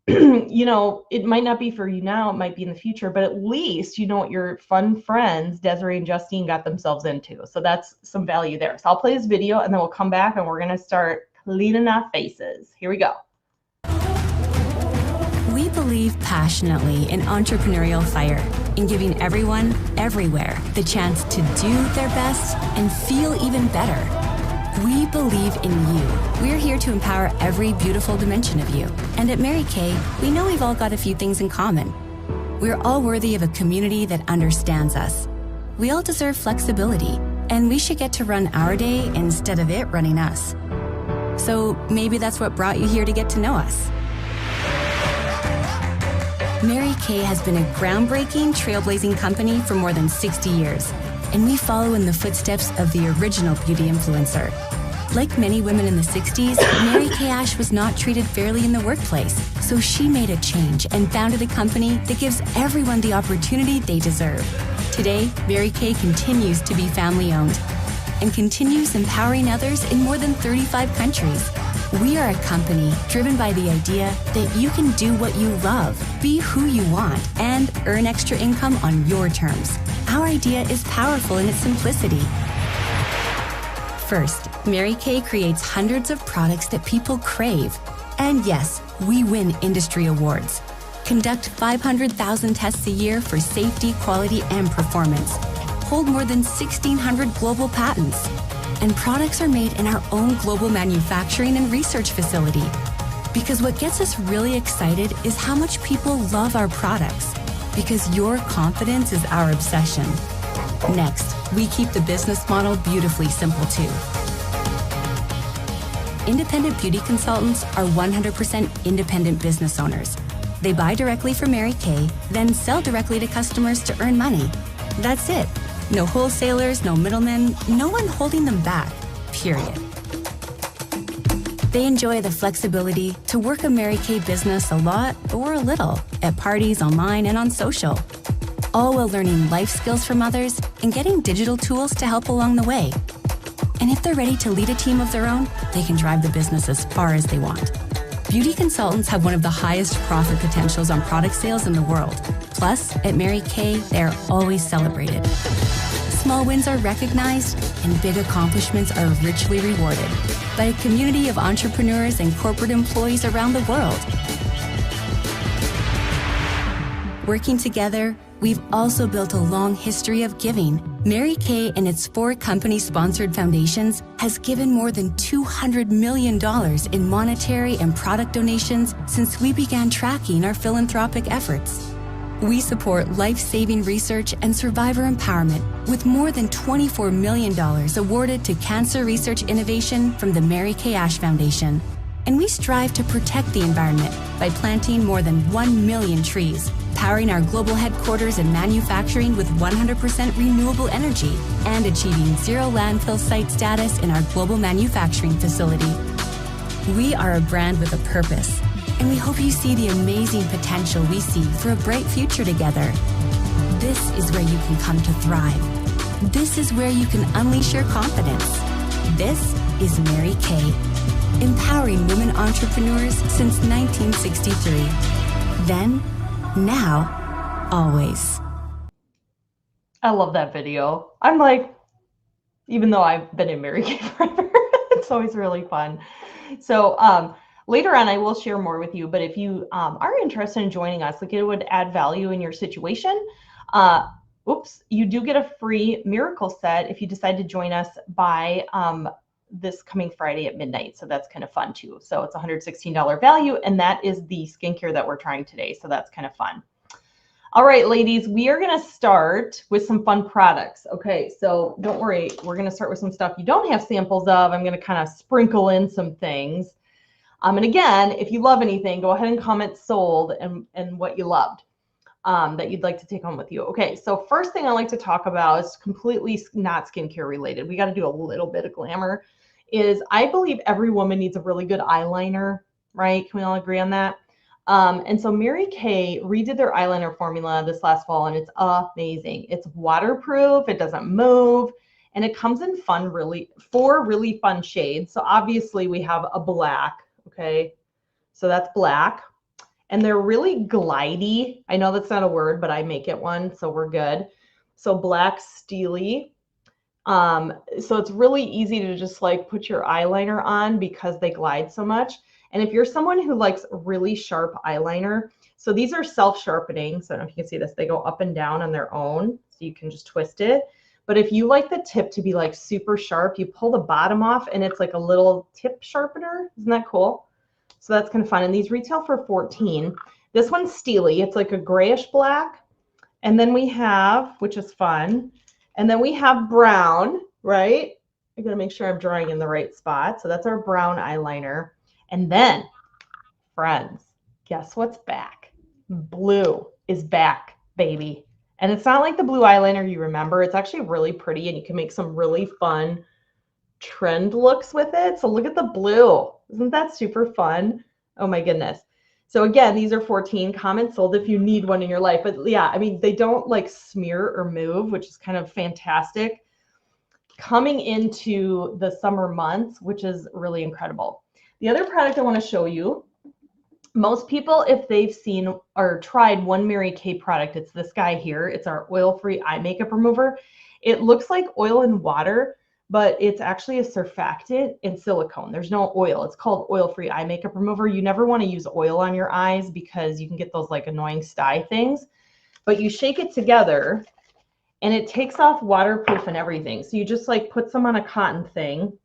it might not be for you now, it might be in the future, but at least you know what your fun friends, Desiree and Justine, got themselves into. So that's some value there. So I'll play this video and then we'll come back and we're gonna start cleaning our faces. Here we go. We believe passionately in entrepreneurial fire, in giving everyone, everywhere, the chance to do their best and feel even better. We believe in you. We're here to empower every beautiful dimension of you. And at Mary Kay, we know we've all got a few things in common. We're all worthy of a community that understands us. We all deserve flexibility, and we should get to run our day instead of it running us. So maybe that's what brought you here to get to know us. Mary Kay has been a groundbreaking, trailblazing company for more than 60 years, and we follow in the footsteps of the original beauty influencer. Like many women in the 60s, Mary Kay Ash was not treated fairly in the workplace, so she made a change and founded a company that gives everyone the opportunity they deserve. Today, Mary Kay continues to be family-owned and continues empowering others in more than 35 countries. We are a company driven by the idea that you can do what you love, be who you want, and earn extra income on your terms. Our idea is powerful in its simplicity. First, Mary Kay creates hundreds of products that people crave. And yes, we win industry awards. Conduct 500,000 tests a year for safety, quality, and performance. Hold more than 1,600 global patents. And products are made in our own global manufacturing and research facility. Because what gets us really excited is how much people love our products. Because your confidence is our obsession. Next, we keep the business model beautifully simple too. Independent beauty consultants are 100% independent business owners. They buy directly from Mary Kay, then sell directly to customers to earn money. That's it. No wholesalers, no middlemen, no one holding them back, period. They enjoy the flexibility to work a Mary Kay business a lot or a little at parties, online, and on social, all while learning life skills from others and getting digital tools to help along the way. And if they're ready to lead a team of their own, they can drive the business as far as they want. Beauty consultants have one of the highest profit potentials on product sales in the world. Plus, at Mary Kay, they are always celebrated. Small wins are recognized, and big accomplishments are richly rewarded by a community of entrepreneurs and corporate employees around the world. Working together, we've also built a long history of giving. Mary Kay and its 4 company-sponsored foundations has given more than $200 million in monetary and product donations since we began tracking our philanthropic efforts. We support life-saving research and survivor empowerment with more than $24 million awarded to cancer research innovation from the Mary Kay Ash Foundation. And we strive to protect the environment by planting more than 1 million trees, powering our global headquarters and manufacturing with 100% renewable energy, and achieving zero landfill site status in our global manufacturing facility. We are a brand with a purpose, and we hope you see the amazing potential we see for a bright future together. This is where you can come to thrive. This is where you can unleash your confidence. This is Mary Kay, empowering women entrepreneurs since 1963. Then, now, always. I love that video. I'm like, even though I've been in Mary Kay forever, it's always really fun. So later on, I will share more with you, but if you are interested in joining us, like it would add value in your situation, you do get a free miracle set if you decide to join us by this coming Friday at midnight. So that's kind of fun too. So it's $116 value, and that is the skincare that we're trying today. So that's kind of fun. All right, ladies, we are going to start with some fun products. Okay, so don't worry. We're going to start with some stuff you don't have samples of. I'm going to kind of sprinkle in some things. And again, if you love anything, go ahead and comment sold and what you loved that you'd like to take home with you. Okay, so first thing I like to talk about is completely not skincare related. We got to do a little bit of glamour. Is I believe every woman needs a really good eyeliner, right? Can we all agree on that? And so Mary Kay redid their eyeliner formula this last fall, and it's amazing. It's waterproof, it doesn't move, and it comes in four really fun shades. So obviously we have a black, okay? So that's black. And they're really glidey. I know that's not a word, but I make it one, so we're good. So black steely. So it's really easy to just like put your eyeliner on because they glide so much. And if you're someone who likes really sharp eyeliner, so these are self-sharpening. So I don't know if you can see this, they go up and down on their own. So you can just twist it. But if you like the tip to be like super sharp, you pull the bottom off and it's like a little tip sharpener. Isn't that cool? So that's kind of fun. And these retail for $14. This one's steely. It's like a grayish black. And then we have, which is fun, and then we have brown, right? I gotta make sure I'm drawing in the right spot. So that's our brown eyeliner. And then, friends, guess what's back? Blue is back, baby. And it's not like the blue eyeliner you remember. It's actually really pretty, and you can make some really fun trend looks with it. So look at the blue. Isn't that super fun? Oh my goodness. So again, these are 14. Comments sold if you need one in your life. But yeah, I mean, they don't like smear or move, which is kind of fantastic. Coming into the summer months, which is really incredible. The other product I want to show you, most people, if they've seen or tried one Mary Kay product, it's this guy here. It's our oil-free eye makeup remover. It looks like oil and water, but it's actually a surfactant and silicone. There's no oil. It's called oil-free eye makeup remover. You never want to use oil on your eyes because you can get those like annoying sty things. But you shake it together and it takes off waterproof and everything. So you just like put some on a cotton thing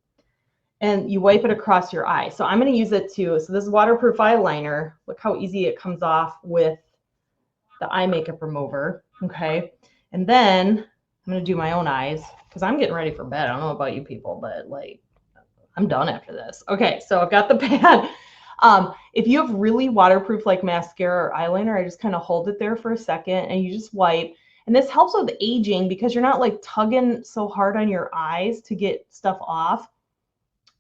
and you wipe it across your eye. So I'm going to use it too. So this waterproof eyeliner, look how easy it comes off with the eye makeup remover. Okay. And then I'm going to do my own eyes because I'm getting ready for bed. I don't know about you people, but like I'm done after this. Okay, so I've got the pad. If you have really waterproof like mascara or eyeliner, I just kind of hold it there for a second and you just wipe. And this helps with aging because you're not like tugging so hard on your eyes to get stuff off.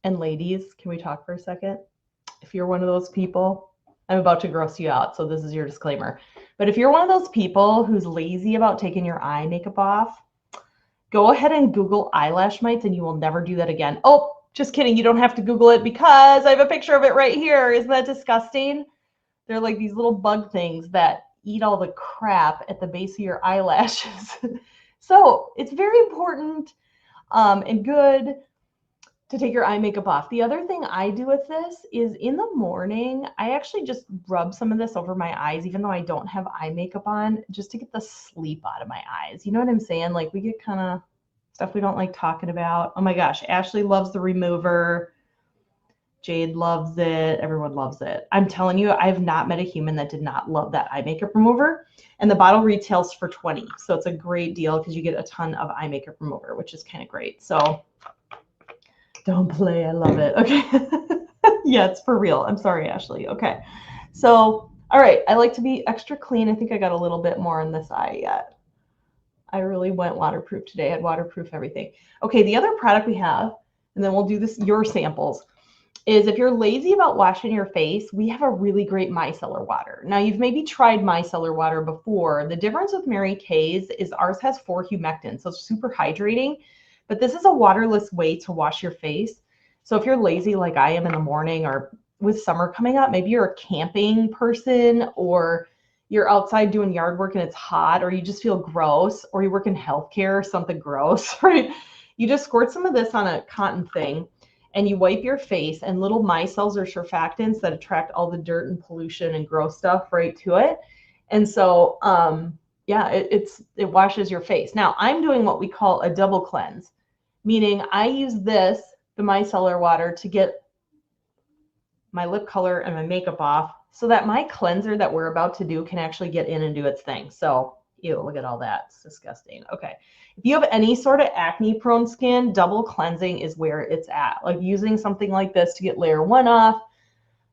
And ladies, can we talk for a second? If you're one of those people, I'm about to gross you out, so this is your disclaimer. But if you're one of those people who's lazy about taking your eye makeup off, go ahead and Google eyelash mites and you will never do that again. Oh, just kidding. You don't have to Google it because I have a picture of it right here. Isn't that disgusting? They're like these little bug things that eat all the crap at the base of your eyelashes. So it's very important and good to take your eye makeup off. The other thing I do with this is in the morning, I actually just rub some of this over my eyes, even though I don't have eye makeup on, just to get the sleep out of my eyes. You know what I'm saying? Like we get kind of stuff we don't like talking about. Oh my gosh, Ashley loves the remover. Jade loves it. Everyone loves it. I'm telling you, I've not met a human that did not love that eye makeup remover. And the bottle retails for $20. So it's a great deal because you get a ton of eye makeup remover, which is kind of great. So don't play. I love it. Okay. Yeah, it's for real. I'm sorry, Ashley. Okay. So, all right. I like to be extra clean. I think I got a little bit more on this eye yet. I really went waterproof today. I had waterproof everything. Okay. The other product we have, and then we'll do this, your samples, is if you're lazy about washing your face, we have a really great micellar water. Now, you've maybe tried micellar water before. The difference with Mary Kay's is ours has 4 humectants, so it's super hydrating. But this is a waterless way to wash your face. So if you're lazy like I am in the morning, or with summer coming up, maybe you're a camping person, or you're outside doing yard work and it's hot, or you just feel gross, or you work in healthcare or something gross, right? You just squirt some of this on a cotton thing and you wipe your face, and little micelles or surfactants that attract all the dirt and pollution and gross stuff right to it. And so, yeah, it washes your face. Now I'm doing what we call a double cleanse, meaning I use this, the micellar water, to get my lip color and my makeup off so that my cleanser that we're about to do can actually get in and do its thing. So, ew, look at all that. It's disgusting. Okay. If you have any sort of acne prone skin, double cleansing is where it's at. Like using something like this to get layer 1 off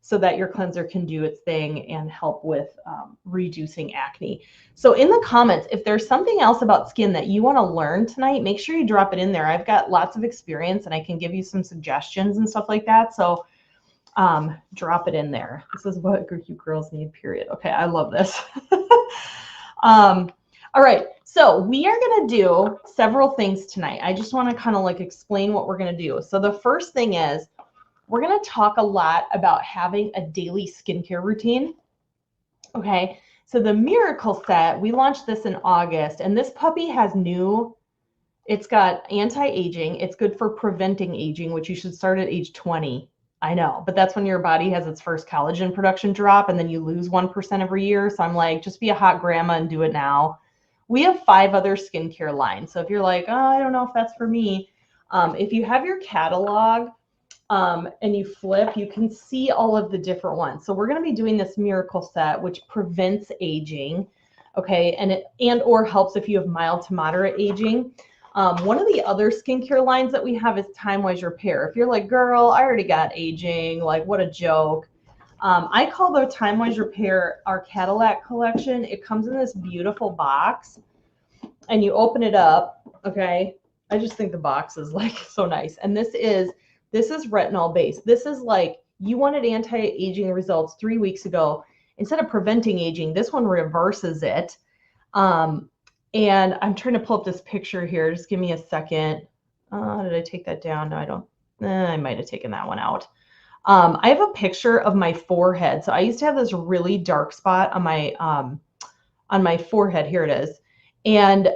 so that your cleanser can do its thing and help with reducing acne. So in the comments, if there's something else about skin that you want to learn tonight, make sure you drop it in there. I've got lots of experience and I can give you some suggestions and stuff like that. So drop it in there. This is what you girls need, period. Okay, I love this. All right, so we are going to do several things tonight. I just want to kind of like explain what we're going to do. So the first thing is we're going to talk a lot about having a daily skincare routine. Okay, so the Miracle Set, we launched this in August, and this puppy has it's got anti-aging. It's good for preventing aging, which you should start at age 20. I know, but that's when your body has its first collagen production drop, and then you lose 1% every year. So I'm like, just be a hot grandma and do it now. We have 5 other skincare lines. So if you're like, oh, I don't know if that's for me, if you have your catalog and you flip, you can see all of the different ones. So we're going to be doing this Miracle Set, which prevents aging, okay, and or helps if you have mild to moderate aging. One of the other skincare lines that we have is Time Wise Repair. If you're like, girl, I already got aging, like what a joke. I call the Time Wise Repair our Cadillac collection. It comes in this beautiful box and you open it up, okay? I just think the box is like so nice. And this is retinol based. This is like, you wanted anti-aging results 3 weeks ago. Instead of preventing aging, this one reverses it. And I'm trying to pull up this picture here. Just give me a second. Did I take that down? No, I don't. I might have taken that one out. I have a picture of my forehead. So I used to have this really dark spot on my forehead. Here it is. And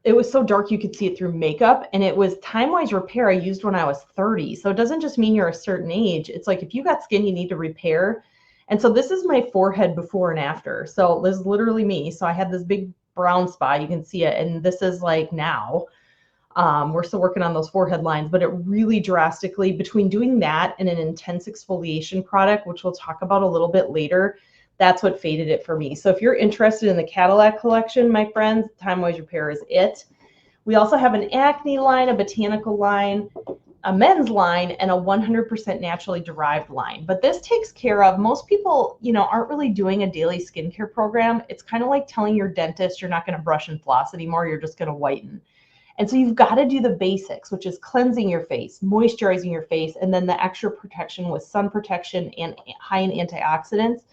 it was so dark you could see it through makeup. And it was Time Wise Repair I used when I was 30. So it doesn't just mean you're a certain age. It's like if you got skin you need to repair. And so this is my forehead before and after. So this is literally me. So I had this big brown spot. You can see it. And this is like now. We're still working on those forehead lines, but it really drastically, between doing that and an intense exfoliation product, which we'll talk about a little bit later, that's what faded it for me. So if you're interested in the Cadillac collection, my friends, Time Wise Repair is it. We also have an acne line, a botanical line, a men's line, and a 100% naturally derived line. But this takes care of, most people, aren't really doing a daily skincare program. It's kind of like telling your dentist you're not going to brush and floss anymore, you're just going to whiten. And so you've got to do the basics, which is cleansing your face, moisturizing your face, and then the extra protection with sun protection and high in antioxidants.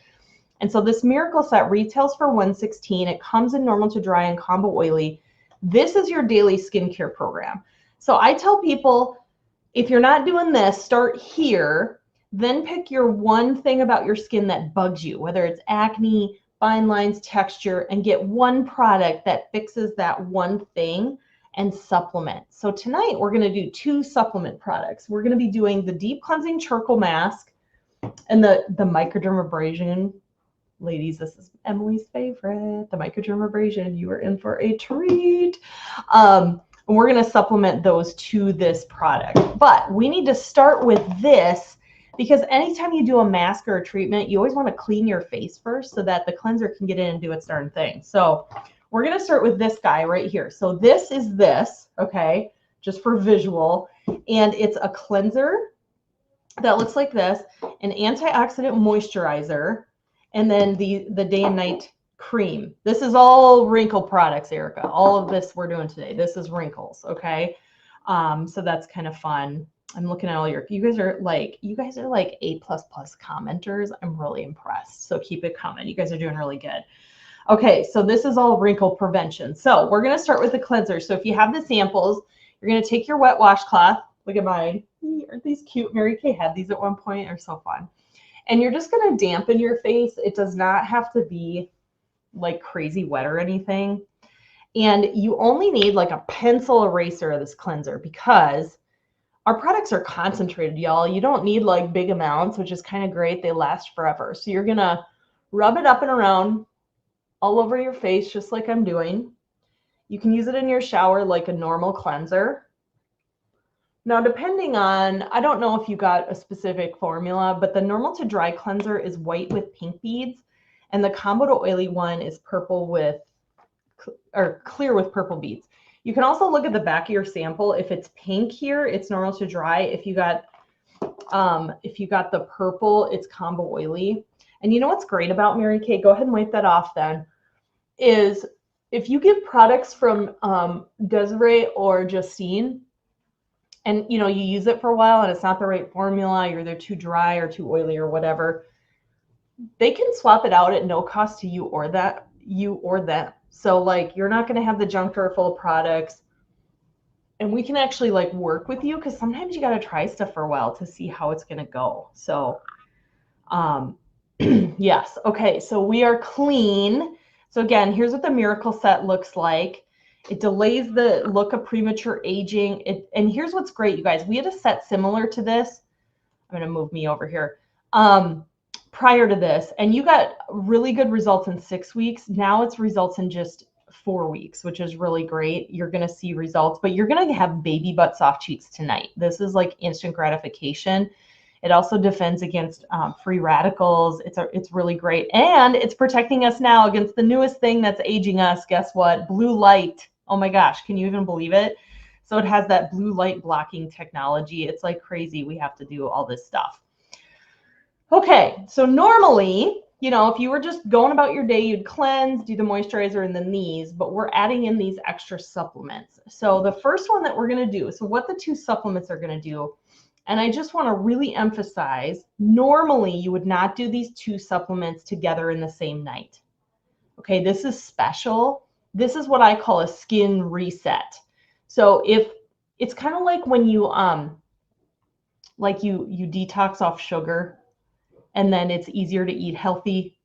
And so this Miracle Set retails for $116. It comes in normal to dry and combo oily. This is your daily skincare program. So I tell people If you're not doing this, start here, then pick your one thing about your skin that bugs you, whether it's acne, fine lines, texture, and get one product that fixes that one thing and supplement. So tonight we're going to do 2 supplement products. We're going to be doing the Deep Cleansing Charcoal Mask and the microdermabrasion. Ladies, this is Emily's favorite, the microdermabrasion. You are in for a treat. And we're going to supplement those to this product. But we need to start with this because anytime you do a mask or a treatment, you always want to clean your face first so that the cleanser can get in and do its darn thing. So we're going to start with this guy right here. So this is this, okay, just for visual. And it's a cleanser that looks like this, an antioxidant moisturizer, and then the day and night cream. This is all wrinkle products, Erica. All of this we're doing today. This is wrinkles, okay? So that's kind of fun. I'm looking at all you guys are like A++ commenters. I'm really impressed. So keep it coming. You guys are doing really good. Okay, so this is all wrinkle prevention. So we're gonna start with the cleanser. So if you have the samples, you're gonna take your wet washcloth. Look at mine. Aren't these cute? Mary Kay had these at one point. They're so fun. And you're just gonna dampen your face. It does not have to be like crazy wet or anything. And you only need like a pencil eraser of this cleanser because our products are concentrated, y'all. You don't need like big amounts, which is kind of great. They last forever. So you're gonna rub it up and around all over your face, just like I'm doing. You can use it in your shower like a normal cleanser. Now, depending on, I don't know if you got a specific formula, but the normal to dry cleanser is white with pink beads, and the combo to oily one is purple with, or clear with purple beads. You can also look at the back of your sample. If it's pink here, it's normal to dry. If you got the purple, it's combo oily. And you know what's great about Mary Kay? Go ahead and wipe that off then. Is if you get products from Desiree or Justine, and you know you use it for a while and it's not the right formula, you're either too dry or too oily or whatever, they can swap it out at no cost to you or them. So like you're not going to have the junk drawer full of products, and we can actually like work with you because sometimes you got to try stuff for a while to see how it's going to go. So yes. Okay, so we are clean. So again, here's what the Miracle Set looks like. It delays the look of premature aging. And here's what's great, you guys. We had a set similar to this. I'm going to move me over here. Prior to this, and you got really good results in 6 weeks. Now it's results in just 4 weeks, which is really great. You're going to see results, but you're going to have baby butt soft cheeks tonight. This is like instant gratification. It also defends against free radicals. It's really great. And it's protecting us now against the newest thing that's aging us. Guess what? Blue light. Oh my gosh, can you even believe it? So it has that blue light blocking technology. It's like crazy. We have to do all this stuff. Okay, so normally, you know, if you were just going about your day, you'd cleanse, do the moisturizer and then these, but we're adding in these extra supplements. So the first one that we're going to do, so what the 2 supplements are going to do, and I just want to really emphasize, normally you would not do these 2 supplements together in the same night. Okay, this is special. This is what I call a skin reset. So if it's kind of like when you you detox off sugar, and then it's easier to eat healthy.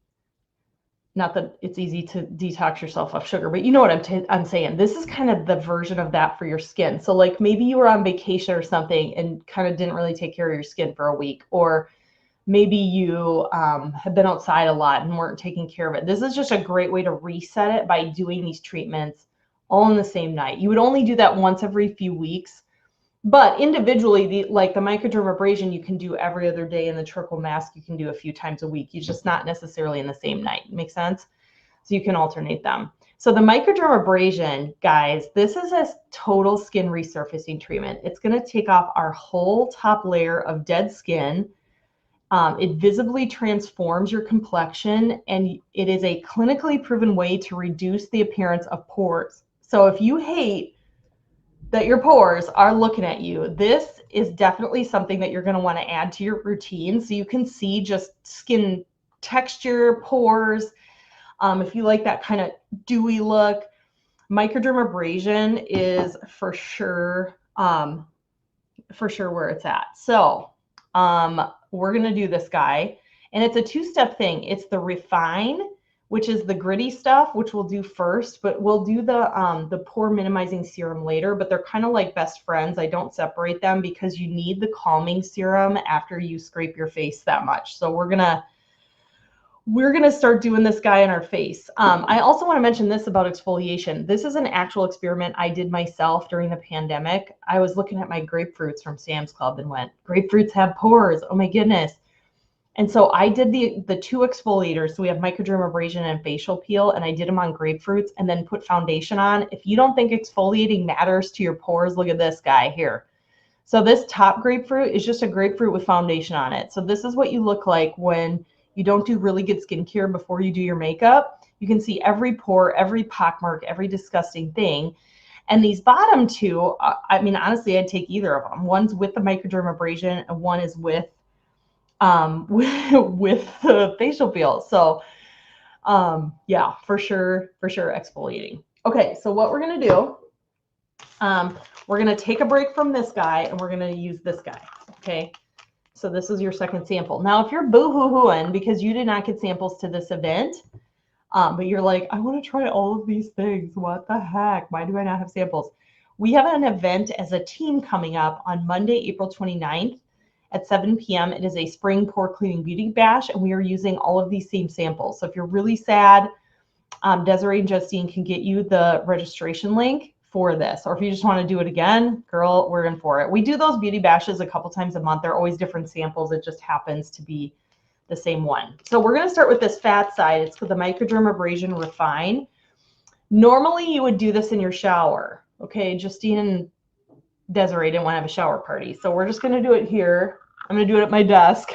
Not that it's easy to detox yourself off sugar, but you know what I'm saying. This is kind of the version of that for your skin. So like maybe you were on vacation or something and kind of didn't really take care of your skin for a week, or maybe you have been outside a lot and weren't taking care of it. This is just a great way to reset it by doing these treatments all in the same night. You would only do that once every few weeks, but individually, like the microdermabrasion, you can do every other day, and the charcoal mask you can do a few times a week. You're just not necessarily in the same night. Make sense? So you can alternate them. So the microdermabrasion, guys, this is a total skin resurfacing treatment. It's going to take off our whole top layer of dead skin. It visibly transforms your complexion, and it is a clinically proven way to reduce the appearance of pores. So if you hate that your pores are looking at you, this is definitely something that you're going to want to add to your routine so you can see just skin texture, pores. If you like that kind of dewy look, microdermabrasion is for sure for sure where it's at. So we're going to do this guy, and it's a two-step thing. It's the refine, which is the gritty stuff, which we'll do first, but we'll do the pore minimizing serum later, but they're kind of like best friends. I don't separate them because you need the calming serum after you scrape your face that much. So we're gonna start doing this guy in our face. I also want to mention this about exfoliation. This is an actual experiment I did myself during the pandemic. I was looking at my grapefruits from Sam's Club and went, grapefruits have pores. Oh my goodness. And so I did the two exfoliators. So we have microdermabrasion and facial peel, and I did them on grapefruits and then put foundation on. If you don't think exfoliating matters to your pores, look at this guy here. So this top grapefruit is just a grapefruit with foundation on it. So this is what you look like when you don't do really good skincare before you do your makeup. You can see every pore, every pockmark, every disgusting thing. And these bottom two, I mean, honestly, I'd take either of them. One's with the microdermabrasion and one is with the facial peel. So yeah, for sure exfoliating. Okay, so what we're gonna do, we're gonna take a break from this guy and we're gonna use this guy. Okay, so this is your second sample. Now, if you're boo-hoo-hooing because you did not get samples to this event, but you're like, I want to try all of these things. What the heck? Why do I not have samples? We have an event as a team coming up on Monday, April 29th. At 7 p.m. It is a spring pore cleaning beauty bash, and we are using all of these same samples. So if you're really sad, Desiree and Justine can get you the registration link for this. Or if you just want to do it again, girl, we're in for it. We do those beauty bashes a couple times a month. They're always different samples. It just happens to be the same one. So we're going to start with this fat side. It's with the microdermabrasion refine. Normally you would do this in your shower. Okay, Justine and Desiree didn't want to have a shower party. So we're just going to do it here. I'm going to do it at my desk.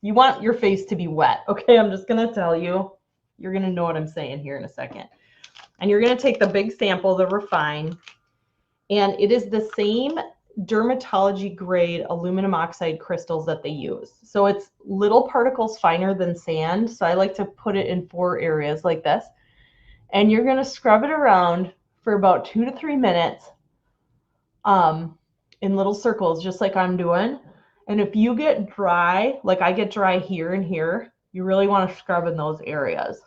You want your face to be wet. Okay, I'm just going to tell you. You're going to know what I'm saying here in a second. And you're going to take the big sample, the refine, and it is the same dermatology grade aluminum oxide crystals that they use. So it's little particles finer than sand. So I like to put it in 4 areas like this. And you're going to scrub it around for about 2 to 3 minutes in little circles, just like I'm doing. And if you get dry, like I get dry here and here, you really want to scrub in those areas.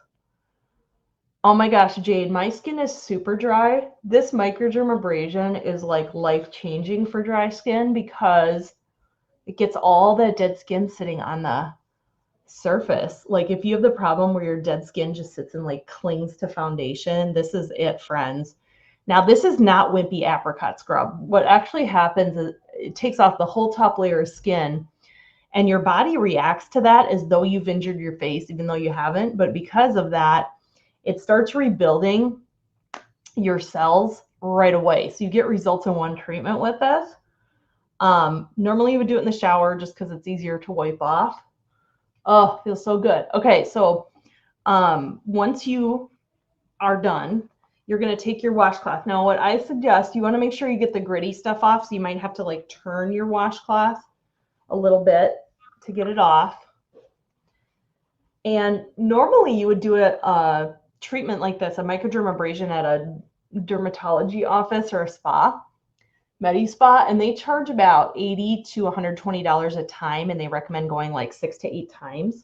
Oh my gosh, Jade, my skin is super dry. This microdermabrasion is like life-changing for dry skin because it gets all that dead skin sitting on the surface. Like if you have the problem where your dead skin just sits and like clings to foundation, this is it, friends. Now, this is not wimpy apricot scrub. What actually happens is it takes off the whole top layer of skin, and your body reacts to that as though you've injured your face, even though you haven't. But because of that, it starts rebuilding your cells right away. So you get results in one treatment with this. Normally you would do it in the shower just because it's easier to wipe off. Oh, feels so good. Okay, so once you are done, you're going to take your washcloth. Now, what I suggest, you want to make sure you get the gritty stuff off. So you might have to like turn your washcloth a little bit to get it off. And normally you would do a treatment like this, a microdermabrasion at a dermatology office or a spa, Medi Spa, and they charge about $80 to $120 a time, and they recommend going like 6 to 8 times.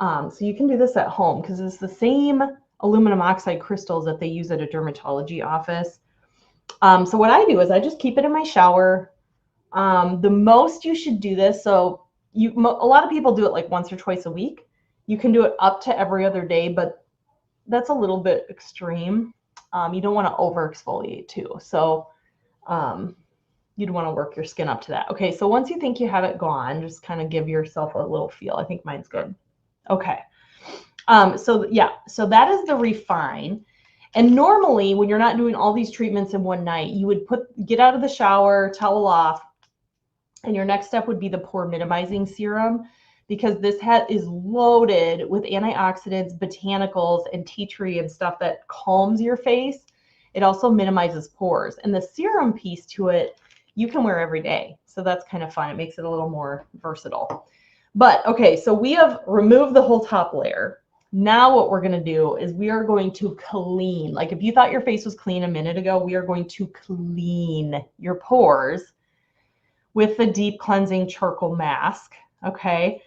So you can do this at home because it's the same aluminum oxide crystals that they use at a dermatology office. So what I do is I just keep it in my shower. The most you should do this, so a lot of people do it like once or twice a week. You can do it up to every other day, but that's a little bit extreme. You don't want to over exfoliate too. So you'd want to work your skin up to that. Okay, so once you think you have it gone, just kind of give yourself a little feel. I think mine's good. Okay. So yeah, so that is the refine. And normally when you're not doing all these treatments in one night, you would get out of the shower, towel off, and your next step would be the pore minimizing serum, because this is loaded with antioxidants, botanicals, and tea tree and stuff that calms your face. It also minimizes pores. And the serum piece to it, you can wear every day. So that's kind of fun. It makes it a little more versatile. But okay, so we have removed the whole top layer. Now what we're going to do is we are going to clean. Like if you thought your face was clean a minute ago, we are going to clean your pores with the Deep Cleansing Charcoal Mask, okay?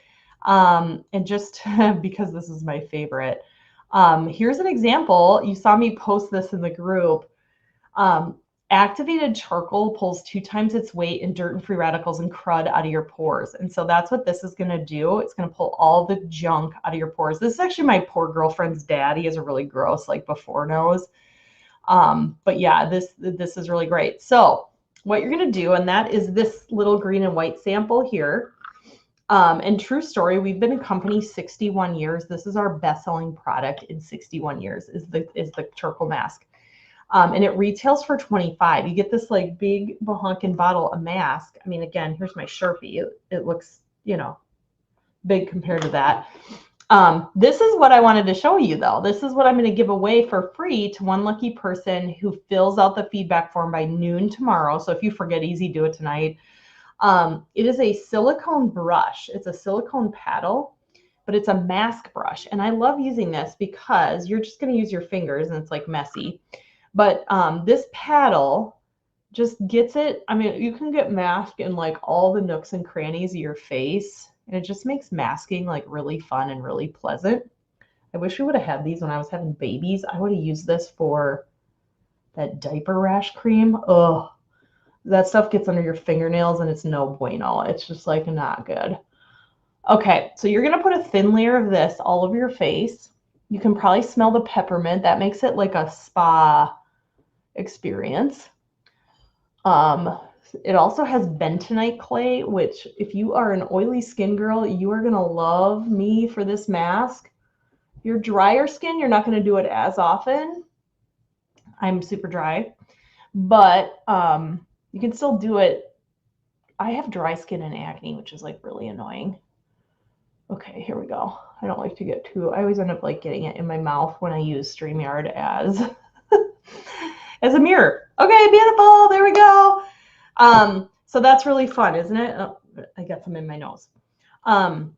And just because this is my favorite, here's an example. You saw me post this in the group. Activated charcoal pulls 2 times its weight in dirt and free radicals and crud out of your pores. And so that's what this is going to do. It's going to pull all the junk out of your pores. This is actually my poor girlfriend's dad. He has a really gross, like, before nose. But yeah, this is really great. So what you're going to do, and that is this little green and white sample here. And true story, we've been in company 61 years. This is our best-selling product in 61 years is the charcoal mask. And it retails for $25. You get this like big bahunkin bottle of mask. I mean, again, here's my Sharpie. It looks, you know, big compared to that. This is what I wanted to show you though. This is what I'm going to give away for free to one lucky person who fills out the feedback form by noon tomorrow. So if you forget, easy, do it tonight. It is a silicone brush. It's a silicone paddle, but it's a mask brush. And I love using this because you're just going to use your fingers and it's like messy. But this paddle just gets it. I mean, you can get mask in like all the nooks and crannies of your face. And it just makes masking like really fun and really pleasant. I wish we would have had these when I was having babies. I would have used this for that diaper rash cream. Ugh, that stuff gets under your fingernails and it's no bueno. It's just like not good. Okay, so you're going to put a thin layer of this all over your face. You can probably smell the peppermint. That makes it like a spa experience. It also has bentonite clay, which if you are an oily skin girl, you are going to love me for this mask. Your drier skin, you're not going to do it as often. I'm super dry, but you can still do it. I have dry skin and acne, which is like really annoying. Okay, here we go. I don't like to get too, I always end up like getting it in my mouth when I use StreamYard as, as a mirror. Okay, beautiful, there we go. So that's really fun, isn't it? Oh, I got some in my nose. And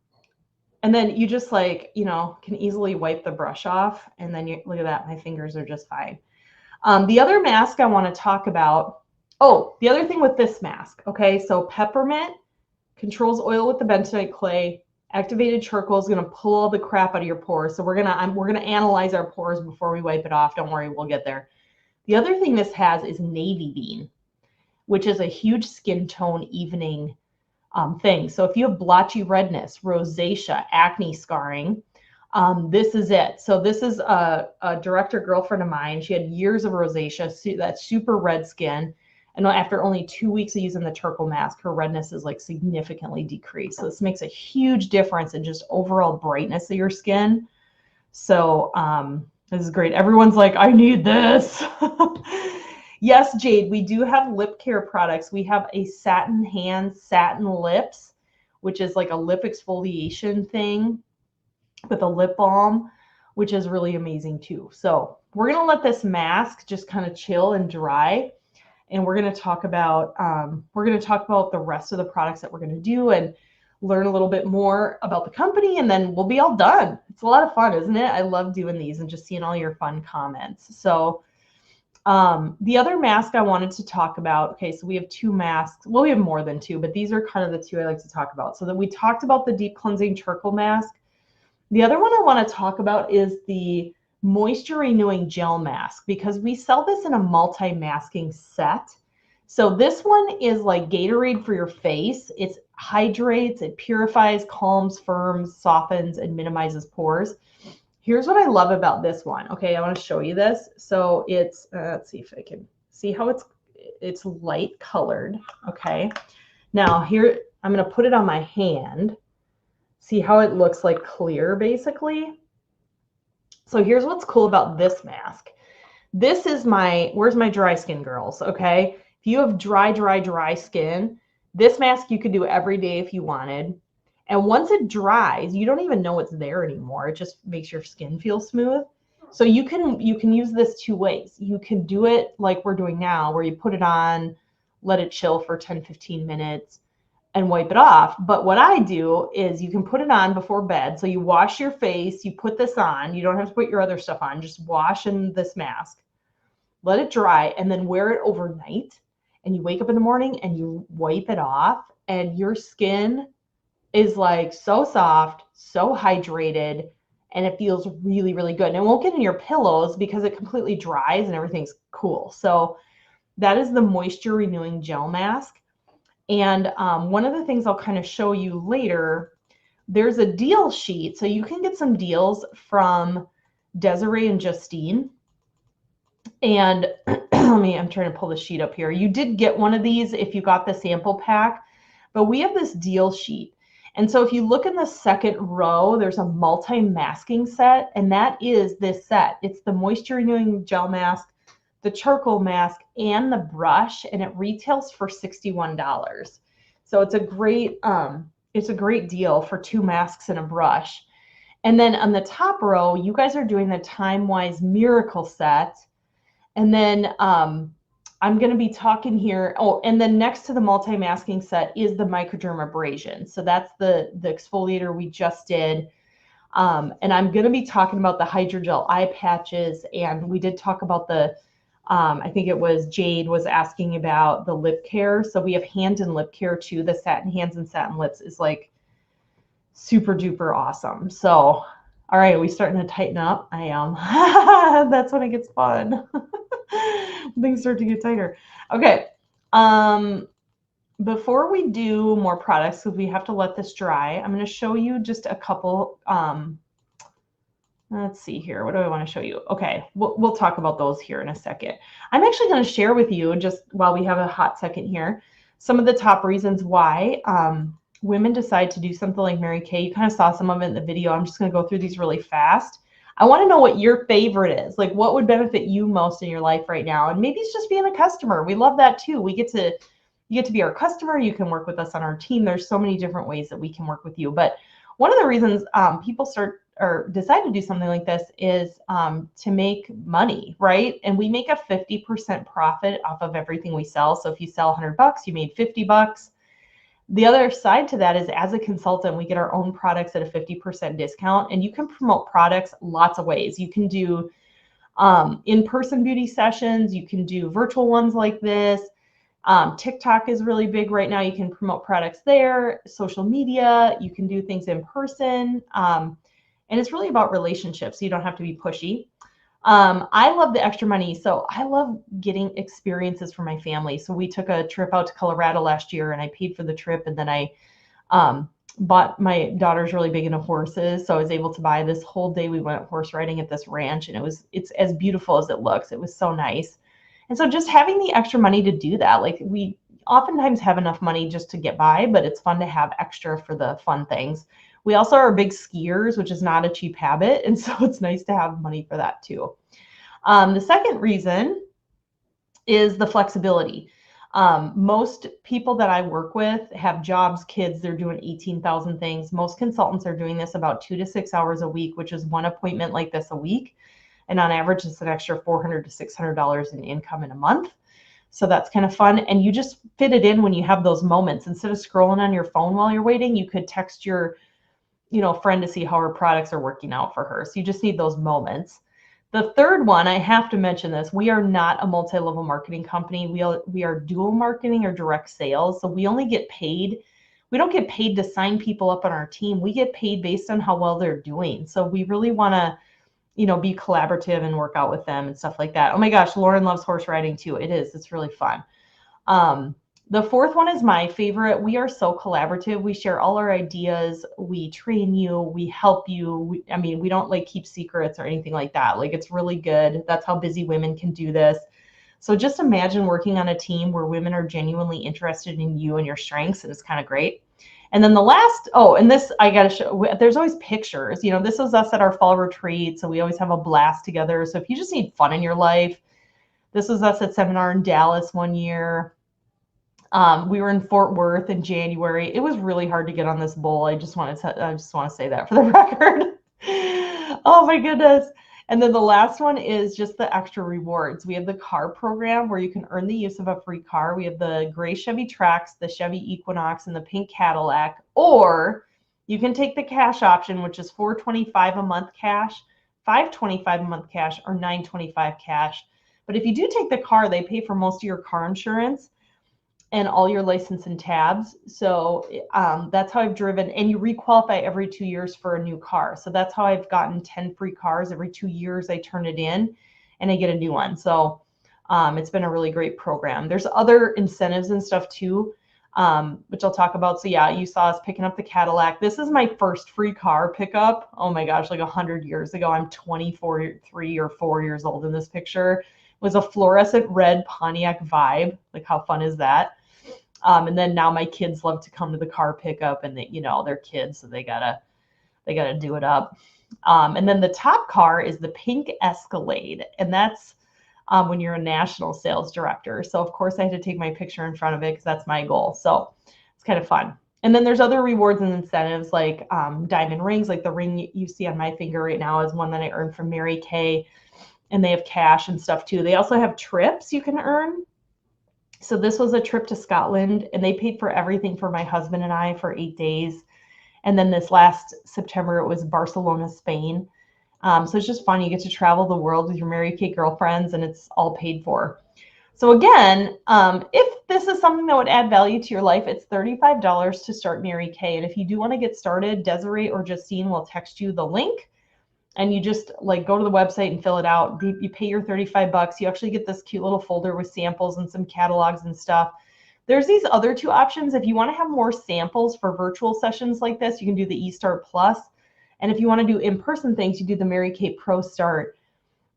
then you just like, you know, can easily wipe the brush off and then you look at that, my fingers are just fine. The other mask I want to talk about, the other thing with this mask, okay, so peppermint controls oil with the bentonite clay. Activated charcoal is going to pull all the crap out of your pores. So we're gonna analyze our pores before we wipe it off. Don't worry, we'll get there. The other thing this has is navy bean, which is a huge skin tone evening thing. So if you have blotchy redness, rosacea, acne scarring, this is it. So this is a director girlfriend of mine. She had years of rosacea, that super red skin. And after only 2 weeks of using the charcoal mask, her redness is like significantly decreased. So this makes a huge difference in just overall brightness of your skin. So this is great. Everyone's like, I need this. Yes, Jade, we do have lip care products. We have a satin hands, satin lips, which is like a lip exfoliation thing with a lip balm, which is really amazing too. So we're going to let this mask just kind of chill and dry. And we're going to talk about the rest of the products that we're going to do and learn a little bit more about the company, and then we'll be all done. It's a lot of fun, isn't it? I love doing these and just seeing all your fun comments. So the other mask I wanted to talk about, okay, so we have 2 masks. Well, we have more than 2, but these are kind of the 2 I like to talk about. So that we talked about the Deep Cleansing Charcoal Mask. The other one I want to talk about is the Moisture Renewing Gel Mask, because we sell this in a multi-masking set. So this one is like Gatorade for your face. It hydrates, it purifies, calms, firms, softens, and minimizes pores. Here's what I love about this one. Okay, I want to show you this. So it's, let's see if I can see how it's light colored. Okay, now here, I'm going to put it on my hand. See how it looks like clear, basically. So here's what's cool about this mask. This is where's my dry skin girls, okay? If you have dry skin, this mask you could do every day if you wanted. And once it dries, you don't even know it's there anymore. It just makes your skin feel smooth. So you can use this 2 ways. You can do it like we're doing now, where you put it on, let it chill for 10-15 minutes, and wipe it off. But what I do is you can put it on before bed. So you wash your face, you put this on. You don't have to put your other stuff on. Just wash in this mask, let it dry, and then wear it overnight. and you wake up in the morning and you wipe it off and your skin is like so soft, so hydrated, and it feels really, really good. And it won't get in your pillows because it completely dries and everything's cool. So that is the Moisture Renewing Gel Mask. And one of the things I'll kind of show you later, there's a deal sheet. So you can get some deals from Desiree and Justine. And I'm trying to pull the sheet up here. You did get one of these if you got the sample pack, but we have this deal sheet. And so if you look in the second row, there's a multi-masking set, and that is this set. It's the Moisture Renewing Gel Mask, the charcoal mask, and the brush, and it retails for $61. So it's a great deal for 2 masks and a brush. And then on the top row, you guys are doing the Time Wise Miracle set. And then I'm going to be talking here. Oh, and then next to the multi-masking set is the microdermabrasion. So that's the exfoliator we just did. And I'm going to be talking about the hydrogel eye patches. And we did talk about the, I think it was Jade was asking about the lip care. So we have hand and lip care too. The satin hands and satin lips is like super duper awesome. So, all right, are we starting to tighten up? I am. That's when it gets fun. Things start to get tighter. Okay. Before we do more products, because we have to let this dry, I'm going to show you just a couple. Let's see here. What do I want to show you? Okay, we'll talk about those here in a second. I'm actually going to share with you, just while we have a hot second here, some of the top reasons why women decide to do something like Mary Kay. You kind of saw some of it in the video. I'm just going to go through these really fast. I want to know what your favorite is. Like, what would benefit you most in your life right now? And maybe it's just being a customer. We love that too. You get to be our customer. You can work with us on our team. There's so many different ways that we can work with you. But one of the reasons people start or decide to do something like this is to make money, right? And we make a 50% profit off of everything we sell. So if you sell $100, you made $50. The other side to that is, as a consultant, we get our own products at a 50% discount, and you can promote products lots of ways. You can do in-person beauty sessions. You can do virtual ones like this. TikTok is really big right now. You can promote products there. Social media, you can do things in person. And it's really about relationships. So you don't have to be pushy. I love the extra money. So I love getting experiences for my family. So we took a trip out to Colorado last year, and I paid for the trip. And then I bought, my daughter's really big into horses. So I was able to buy this whole day. We went horse riding at this ranch, and it's as beautiful as it looks. It was so nice. And so just having the extra money to do that, like, we oftentimes have enough money just to get by, but it's fun to have extra for the fun things. We also are big skiers, which is not a cheap habit. And so it's nice to have money for that too. The second reason is the flexibility. Most people that I work with have jobs, kids, they're doing 18,000 things. Most consultants are doing this about 2 to 6 hours a week, which is one appointment like this a week. And on average, it's an extra $400 to $600 in income in a month. So that's kind of fun. And you just fit it in when you have those moments. Instead of scrolling on your phone while you're waiting, you could text your friend to see how her products are working out for her. So you just need those moments. The third one, I have to mention this, we are not a multi-level marketing company. We are dual marketing or direct sales. So we only get paid. We don't get paid to sign people up on our team. We get paid based on how well they're doing. So we really want to, be collaborative and work out with them and stuff like that. Oh my gosh, Lauren loves horse riding too. It's really fun. The fourth one is my favorite. We are so collaborative. We share all our ideas. We train you. We help you. We don't like keep secrets or anything like that. Like, it's really good. That's how busy women can do this. So just imagine working on a team where women are genuinely interested in you and your strengths, and it's kind of great. And then the last, and this I got to show, there's always pictures. This is us at our fall retreat. So we always have a blast together. So if you just need fun in your life, this was us at seminar in Dallas one year. We were in Fort Worth in January. It was really hard to get on this bowl. I just want to say that for the record. Oh my goodness. And then the last one is just the extra rewards. We have the car program where you can earn the use of a free car. We have the gray Chevy Trax, the Chevy Equinox, and the pink Cadillac. Or you can take the cash option, which is $425 a month cash, $525 a month cash, or $925 cash. But if you do take the car, they pay for most of your car insurance. and all your license and tabs. So that's how I've driven, and you requalify every 2 years for a new car. So that's how I've gotten 10 free cars. Every 2 years I turn it in and I get a new one. So it's been a really great program. There's other incentives and stuff too, which I'll talk about. So yeah, you saw us picking up the Cadillac. This is my first free car pickup. Oh my gosh, like 100 years ago. I'm 24, 3 or 4 years old in this picture. It was a fluorescent red Pontiac Vibe. Like, how fun is that? And then now my kids love to come to the car pickup, and they, they're kids, so they gotta do it up. And then the top car is the pink Escalade, and that's when you're a national sales director. So of course I had to take my picture in front of it because that's my goal. So it's kind of fun. And then there's other rewards and incentives like diamond rings, like the ring you see on my finger right now is one that I earned from Mary Kay, and they have cash and stuff too. They also have trips you can earn. So this was a trip to Scotland, and they paid for everything for my husband and I for 8 days. And then this last September, it was Barcelona, Spain. So it's just fun. You get to travel the world with your Mary Kay girlfriends, and it's all paid for. So again, if this is something that would add value to your life, it's $35 to start Mary Kay. And if you do want to get started, Desiree or Justine will text you the link, and you just like go to the website and fill it out. You pay your $35. You actually get this cute little folder with samples and some catalogs and stuff. There's these other two options. If you want to have more samples for virtual sessions like this, you can do the eStart Plus. And if you want to do in-person things, you do the Mary Kay Pro Start.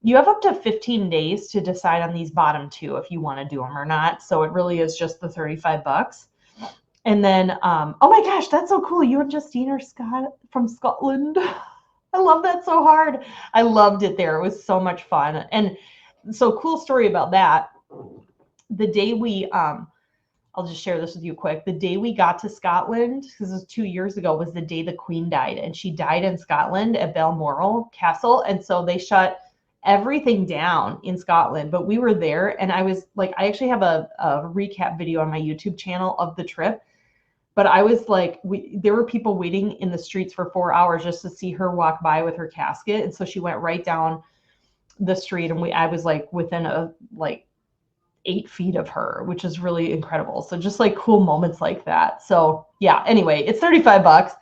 You have up to 15 days to decide on these bottom two if you want to do them or not. So it really is just the $35. And then, oh my gosh, that's so cool. You and Justine are from Scotland. I love that so hard. I loved it there. It was so much fun. And so cool story about that. The day we, I'll just share this with you quick. The day we got to Scotland, because it was 2 years ago, was the day the Queen died. And she died in Scotland at Balmoral Castle. And so they shut everything down in Scotland. But we were there, and I was like, I actually have a recap video on my YouTube channel of the trip. But I was like, there were people waiting in the streets for 4 hours just to see her walk by with her casket. And so she went right down the street, and I was like within 8 feet of her, which is really incredible. So just like cool moments like that. So yeah, anyway, it's $35.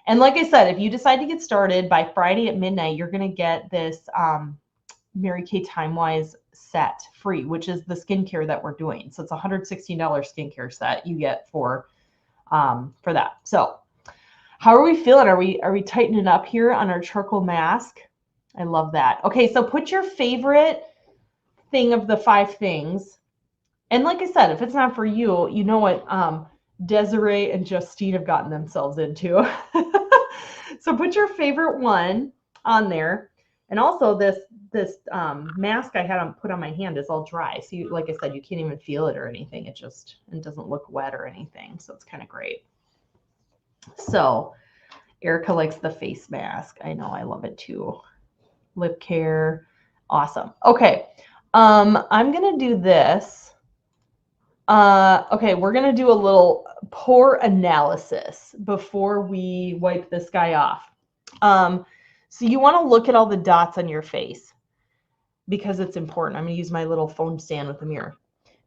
And like I said, if you decide to get started by Friday at midnight, you're going to get this Mary Kay TimeWise set free, which is the skincare that we're doing. So it's a $116 skincare set you get for that. So how are we feeling? Are we tightening up here on our charcoal mask? I love that. Okay, so put your favorite thing of the 5 things. And like I said, if it's not for you, you know what Desiree and Justine have gotten themselves into. So put your favorite one on there. And also this mask I had put on my hand is all dry. So you, like I said, you can't even feel it or anything. It doesn't look wet or anything. So it's kind of great. So Erica likes the face mask. I know, I love it too. Lip care. Awesome. Okay. I'm going to do this. Okay, we're going to do a little pore analysis before we wipe this guy off. So you want to look at all the dots on your face because it's important. I'm going to use my little phone stand with the mirror.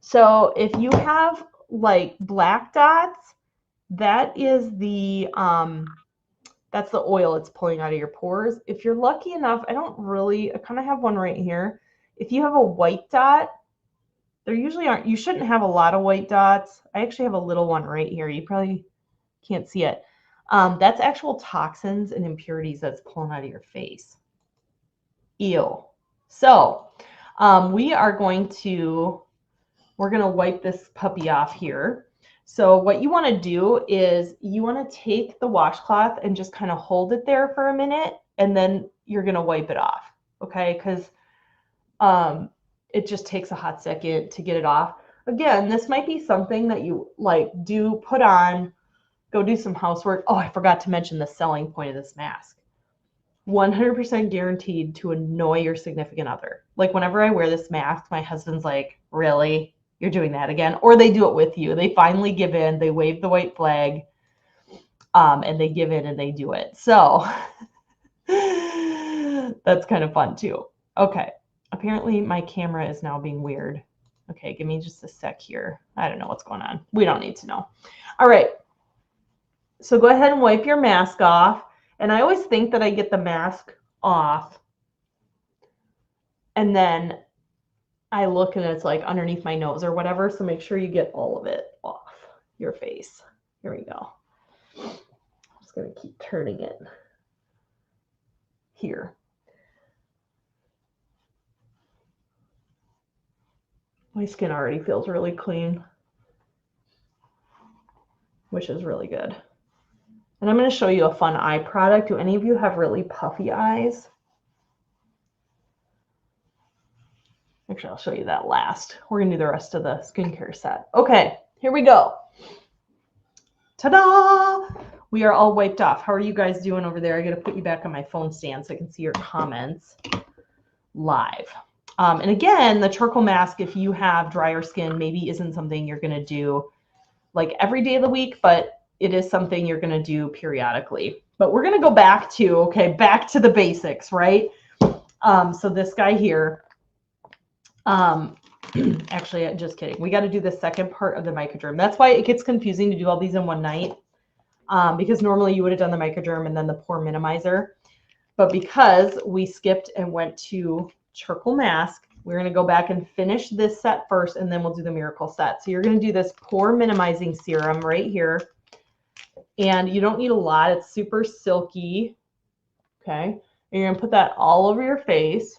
So if you have like black dots, that is that's the oil it's pulling out of your pores. If you're lucky enough, I kind of have one right here. If you have a white dot, there usually aren't, you shouldn't have a lot of white dots. I actually have a little one right here. You probably can't see it. That's actual toxins and impurities that's pulling out of your face. Ew. So we're going to wipe this puppy off here. So what you want to do is you want to take the washcloth and just kind of hold it there for a minute, and then you're going to wipe it off. Okay, because it just takes a hot second to get it off. Again, this might be something that you do put on, go do some housework. Oh, I forgot to mention the selling point of this mask. 100% guaranteed to annoy your significant other. Like whenever I wear this mask, my husband's like, really? You're doing that again? Or they do it with you. They finally give in, they wave the white flag, and they give in and they do it. So that's kind of fun too. Okay. Apparently my camera is now being weird. Okay, give me just a sec here. I don't know what's going on. We don't need to know. All right. So go ahead and wipe your mask off. And I always think that I get the mask off and then I look and it's like underneath my nose or whatever. So make sure you get all of it off your face. Here we go. I'm just going to keep turning it here. My skin already feels really clean, which is really good. And I'm going to show you a fun eye product. Do any of you have really puffy eyes? Actually, I'll show you that last. We're going to do the rest of the skincare set. Okay, here we go. Ta-da! We are all wiped off. How are you guys doing over there? I got to put you back on my phone stand so I can see your comments live. And again, the charcoal mask, if you have drier skin, maybe isn't something you're going to do like every day of the week, but it is something you're going to do periodically. But we're going to go back to, back to the basics, right? So this guy here, actually, just kidding. We got to do the second part of the microderm. That's why it gets confusing to do all these in one night, because normally you would have done the microderm and then the pore minimizer. But because we skipped and went to charcoal mask, we're going to go back and finish this set first, and then we'll do the miracle set. So you're going to do this pore minimizing serum right here. And you don't need a lot. It's super silky. Okay. And you're going to put that all over your face.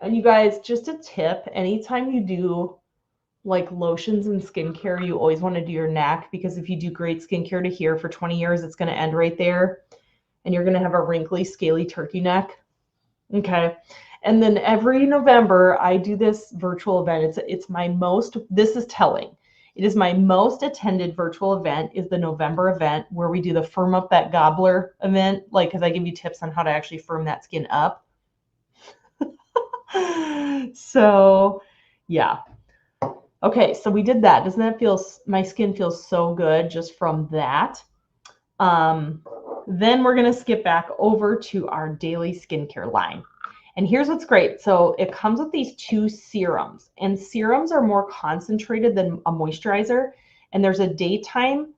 And you guys, just a tip, anytime you do like lotions and skincare, you always want to do your neck, because if you do great skincare to here for 20 years, it's going to end right there. And you're going to have a wrinkly, scaly turkey neck. Okay. And then every November, I do this virtual event. It's my most, this is telling. It is my most attended virtual event is the November event where we do the Firm Up That Gobbler event. Like, because I give you tips on how to actually firm that skin up. So, yeah. Okay, so we did that. Doesn't that feel, my skin feels so good just from that. Then we're going to skip back over to our daily skincare line. And here's what's great. So it comes with these two serums, and serums are more concentrated than a moisturizer. And there's a daytime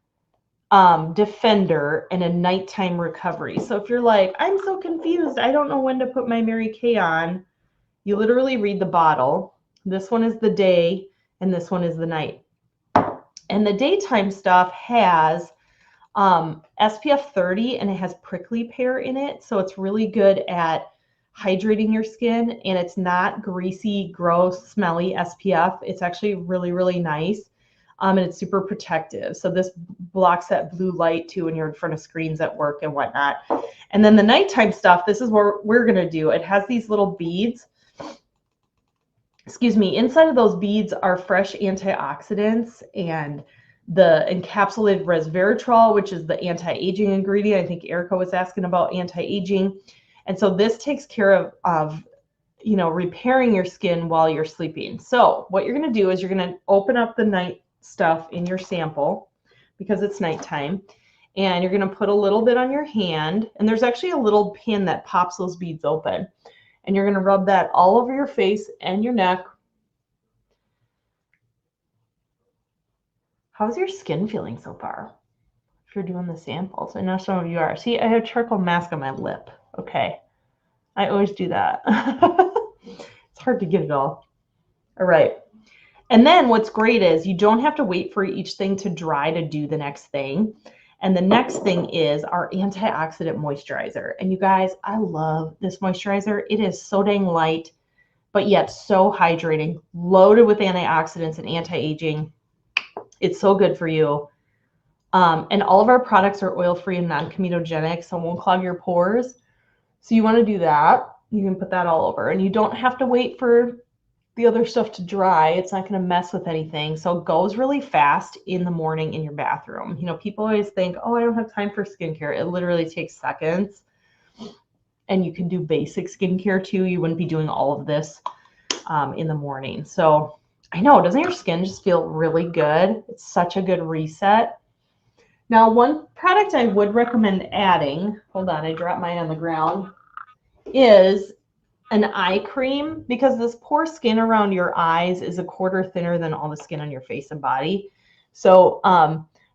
defender and a nighttime recovery. So if you're like, I'm so confused, I don't know when to put my Mary Kay on, you literally read the bottle. This one is the day and this one is the night. And the daytime stuff has SPF 30 and it has prickly pear in it. So it's really good at hydrating your skin, and it's not greasy, gross, smelly SPF. It's actually really, really nice. And it's super protective. So this blocks that blue light too when you're in front of screens at work and whatnot. And then the nighttime stuff, this is what we're going to do. It has these little beads. Excuse me. Inside of those beads are fresh antioxidants and the encapsulated resveratrol, which is the anti-aging ingredient. I think Erica was asking about anti-aging. And so this takes care of repairing your skin while you're sleeping. So what you're going to do is you're going to open up the night stuff in your sample because it's nighttime. And you're going to put a little bit on your hand. And there's actually a little pin that pops those beads open. And you're going to rub that all over your face and your neck. How's your skin feeling so far? If you're doing the samples, I know some of you are. See, I have charcoal mask on my lip. Okay. I always do that. It's hard to get it all. All right. And then what's great is you don't have to wait for each thing to dry to do the next thing. And the next thing is our antioxidant moisturizer. And you guys, I love this moisturizer. It is so dang light, but yet so hydrating, loaded with antioxidants and anti-aging. It's so good for you. And all of our products are oil-free and non-comedogenic, so it won't clog your pores. So you want to do that. You can put that all over, and you don't have to wait for the other stuff to dry. It's not going to mess with anything. So it goes really fast in the morning in your bathroom. You know, people always think, oh, I don't have time for skincare. It literally takes seconds, and you can do basic skincare too. You wouldn't be doing all of this in the morning. So I know, doesn't your skin just feel really good? It's such a good reset. Now, one product I would recommend adding, hold on, I dropped mine on the ground, is an eye cream because this poor skin around your eyes is a quarter thinner than all the skin on your face and body. So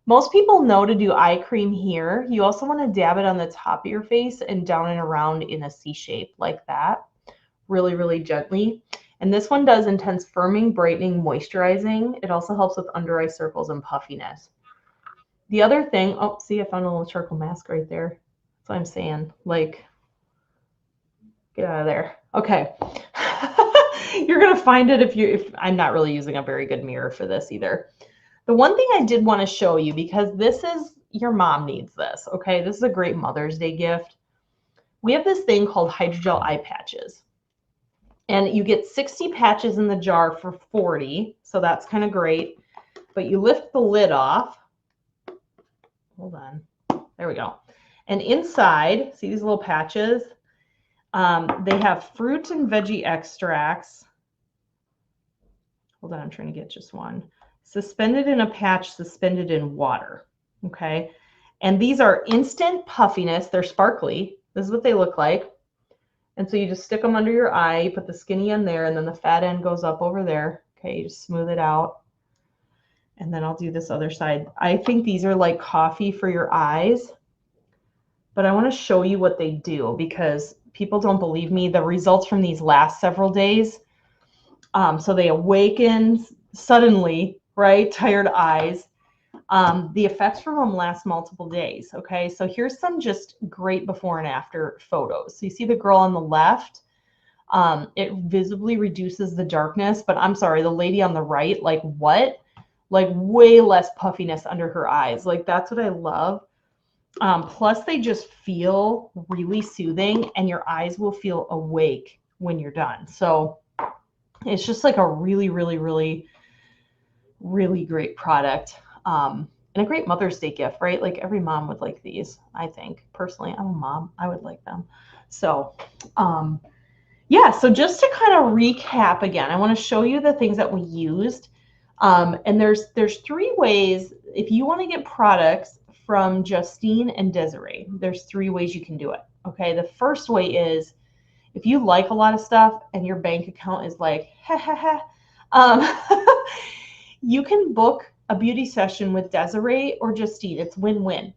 most people know to do eye cream here. You also want to dab it on the top of your face and down and around in a C shape like that, really, really gently. And this one does intense firming, brightening, moisturizing. It also helps with under eye circles and puffiness. The other thing, oh, see, I found a little charcoal mask right there. That's what I'm saying. Like, get out of there. Okay. You're going to find it if I'm not really using a very good mirror for this either. The one thing I did want to show you, because this is, your mom needs this, okay? This is a great Mother's Day gift. We have this thing called hydrogel eye patches. And you get 60 patches in the jar for 40, so that's kind of great. But you lift the lid off. Hold on. There we go. And inside, see these little patches? They have fruit and veggie extracts. Hold on, I'm trying to get just one. Suspended in a patch, suspended in water. Okay. And these are instant puffiness. They're sparkly. This is what they look like. And so you just stick them under your eye, you put the skinny end there, and then the fat end goes up over there. Okay, you just smooth it out. And then I'll do this other side. I think these are like coffee for your eyes, but I want to show you what they do because people don't believe me. The results from these last several days. So they awaken suddenly, right? Tired eyes. The effects from them last multiple days. Okay, so here's some just great before and after photos. So you see the girl on the left, it visibly reduces the darkness, but I'm sorry, the lady on the right, like what? Like way less puffiness under her eyes. Like that's what I love. Plus they just feel really soothing and your eyes will feel awake when you're done. So it's just like a really, really, really, really great product. And a great Mother's Day gift, right? Like every mom would like these, I think. Personally, I'm a mom. I would like them. So, yeah, so just to kind of recap again, I want to show you the things that we used. And there's 3 ways, if you want to get products from Justine and Desiree, there's 3 ways you can do it. Okay, the first way is if you like a lot of stuff and your bank account is like, ha ha ha, you can book a beauty session with Desiree or Justine. It's win-win.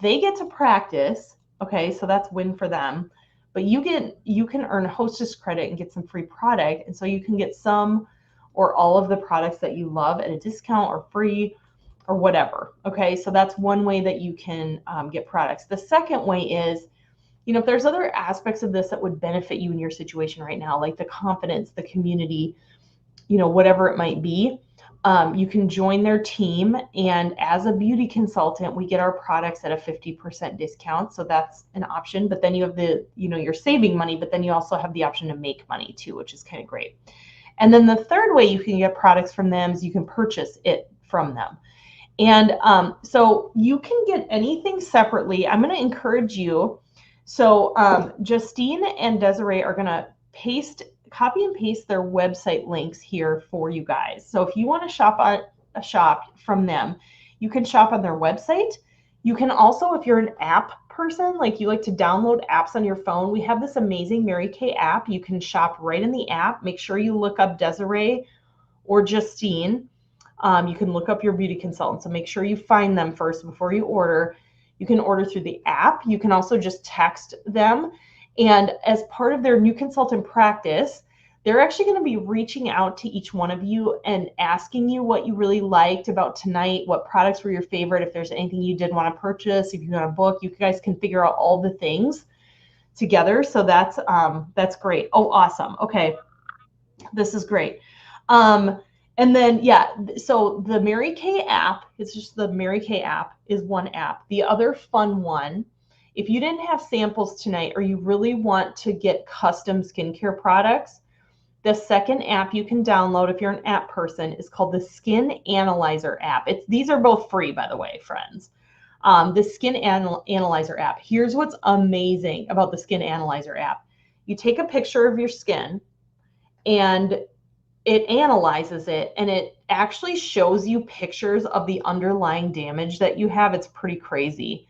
They get to practice, okay, so that's win for them. But you can earn hostess credit and get some free product, and so you can get some or all of the products that you love at a discount or free or whatever. Okay, so that's one way that you can get products. The second way is, if there's other aspects of this that would benefit you in your situation right now, like the confidence, the community, whatever it might be, you can join their team. And as a beauty consultant, we get our products at a 50% discount. So that's an option. But then you have you're saving money, but then you also have the option to make money too, which is kind of great. And then the third way you can get products from them is you can purchase it from them. And so you can get anything separately. I'm going to encourage you. So Justine and Desiree are going to copy and paste their website links here for you guys. So if you want to shop from them, you can shop on their website. You can also, if you're an app person, like you like to download apps on your phone, we have this amazing Mary Kay app. You can shop right in the app. Make sure you look up Desiree or Justine. You can look up your beauty consultant. So make sure you find them first before you order. You can order through the app. You can also just text them. And as part of their new consultant practice, they're actually going to be reaching out to each one of you and asking you what you really liked about tonight, what products were your favorite, if there's anything you did want to purchase, if you want a book, you guys can figure out all the things together. So that's great. Oh, awesome. Okay. This is great. And then, yeah, so the Mary Kay app, it's just the Mary Kay app is one app. The other fun one, if you didn't have samples tonight or you really want to get custom skincare products, the second app you can download if you're an app person is called the Skin Analyzer app. These are both free, by the way, friends. The Skin Analyzer app. Here's what's amazing about the Skin Analyzer app. You take a picture of your skin and it analyzes it, and it actually shows you pictures of the underlying damage that you have. It's pretty crazy.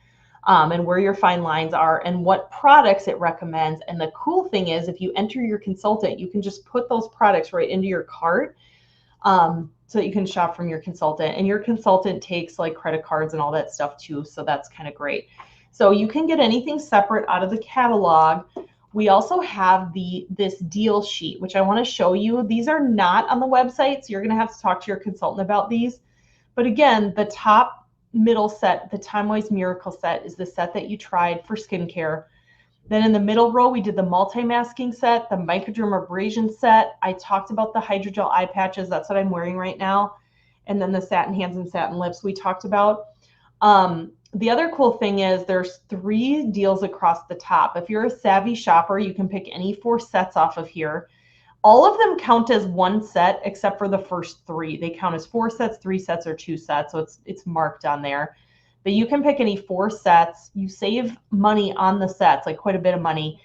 and where your fine lines are and what products it recommends. And the cool thing is if you enter your consultant, you can just put those products right into your cart so that you can shop from your consultant. And your consultant takes like credit cards and all that stuff too. So that's kind of great. So you can get anything separate out of the catalog. We also have this deal sheet, which I want to show you. These are not on the website, so you're going to have to talk to your consultant about these. But again, the top middle set, the TimeWise Miracle set, is the set that you tried for skincare. Then in the middle row, we did the multi-masking set, the microdermabrasion set. I talked about the hydrogel eye patches. That's what I'm wearing right now. And then the satin hands and satin lips we talked about. The other cool thing is there's 3 deals across the top. If you're a savvy shopper, you can pick any 4 sets off of here. All of them count as 1 set except for the first 3. They count as 4 sets, 3 sets, or 2 sets. So it's marked on there. But you can pick any 4 sets. You save money on the sets, like quite a bit of money.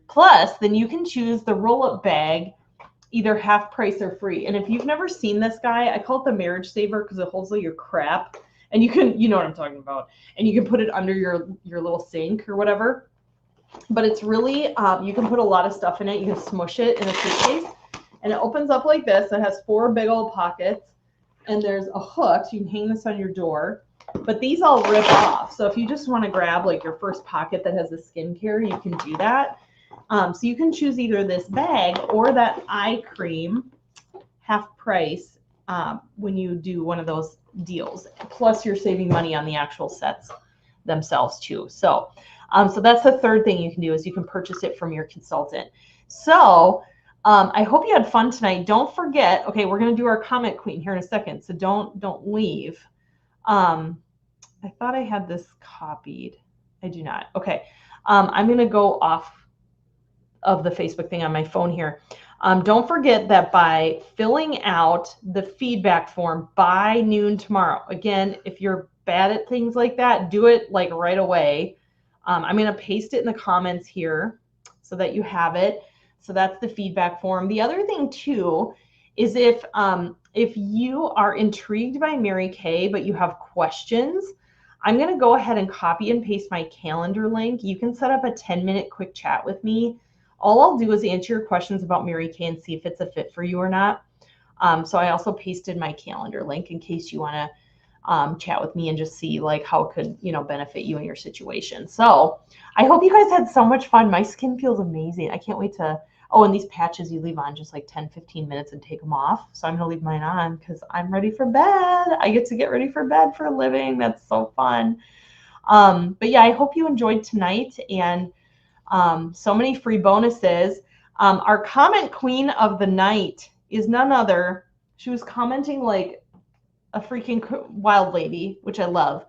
Plus, then you can choose the roll-up bag, either half price or free. And if you've never seen this guy, I call it the marriage saver because it holds all your crap. And you know what I'm talking about. And you can put it under your little sink or whatever. But it's really, you can put a lot of stuff in it. You can smush it in a suitcase. And it opens up like this. It has 4 big old pockets. And there's a hook, so you can hang this on your door. But these all rip off. So if you just want to grab like your first pocket that has the skincare, you can do that. So you can choose either this bag or that eye cream half price when you do one of those deals. Plus you're saving money on the actual sets themselves too. So that's the third thing you can do is you can purchase it from your consultant. So I hope you had fun tonight. Don't forget, okay, we're going to do our comment queen here in a second. So don't leave. I thought I had this copied. I do not. Okay. I'm going to go off of the Facebook thing on my phone here. Don't forget that by filling out the feedback form by noon tomorrow, again, if you're bad at things like that, do it like right away. I'm going to paste it in the comments here so that you have it. So that's the feedback form. The other thing too is if you are intrigued by Mary Kay, but you have questions, I'm going to go ahead and copy and paste my calendar link. You can set up a 10-minute quick chat with me. All I'll do is answer your questions about Mary Kay and see if it's a fit for you or not. So I also pasted my calendar link in case you want to chat with me and just see like how it could, benefit you in your situation. So I hope you guys had so much fun. My skin feels amazing. I can't wait to, and these patches you leave on just like 10, 15 minutes and take them off. So I'm going to leave mine on because I'm ready for bed. I get to get ready for bed for a living. That's so fun. But yeah, I hope you enjoyed tonight and so many free bonuses. Our comment queen of the night is none other. She was commenting like a freaking wild lady, which I love,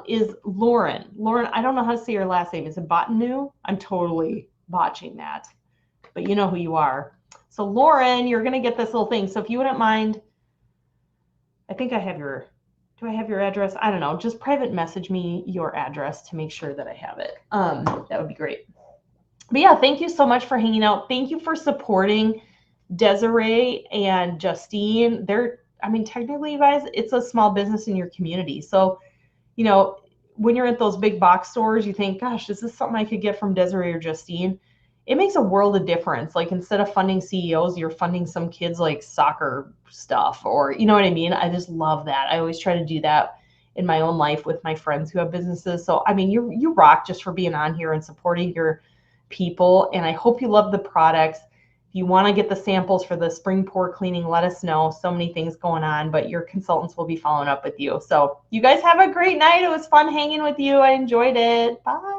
is Lauren. Lauren, I don't know how to say her last name. Is it Botanu? I'm totally botching that, but you know who you are. So Lauren, you're going to get this little thing. So if you wouldn't mind, I think I have your, do I have your address? I don't know. Just private message me your address to make sure that I have it. That would be great. But yeah, thank you so much for hanging out. Thank you for supporting Desiree and Justine. Technically, you guys, it's a small business in your community. So, when you're at those big box stores, you think, gosh, is this something I could get from Desiree or Justine? It makes a world of difference. Like instead of funding CEOs, you're funding some kids like soccer stuff or, you know what I mean? I just love that. I always try to do that in my own life with my friends who have businesses. So, you rock just for being on here and supporting your people. And I hope you love the products. If you want to get the samples for the spring pore cleaning, let us know. So many things going on, but your consultants will be following up with you. So you guys have a great night. It was fun hanging with you. I enjoyed it. Bye.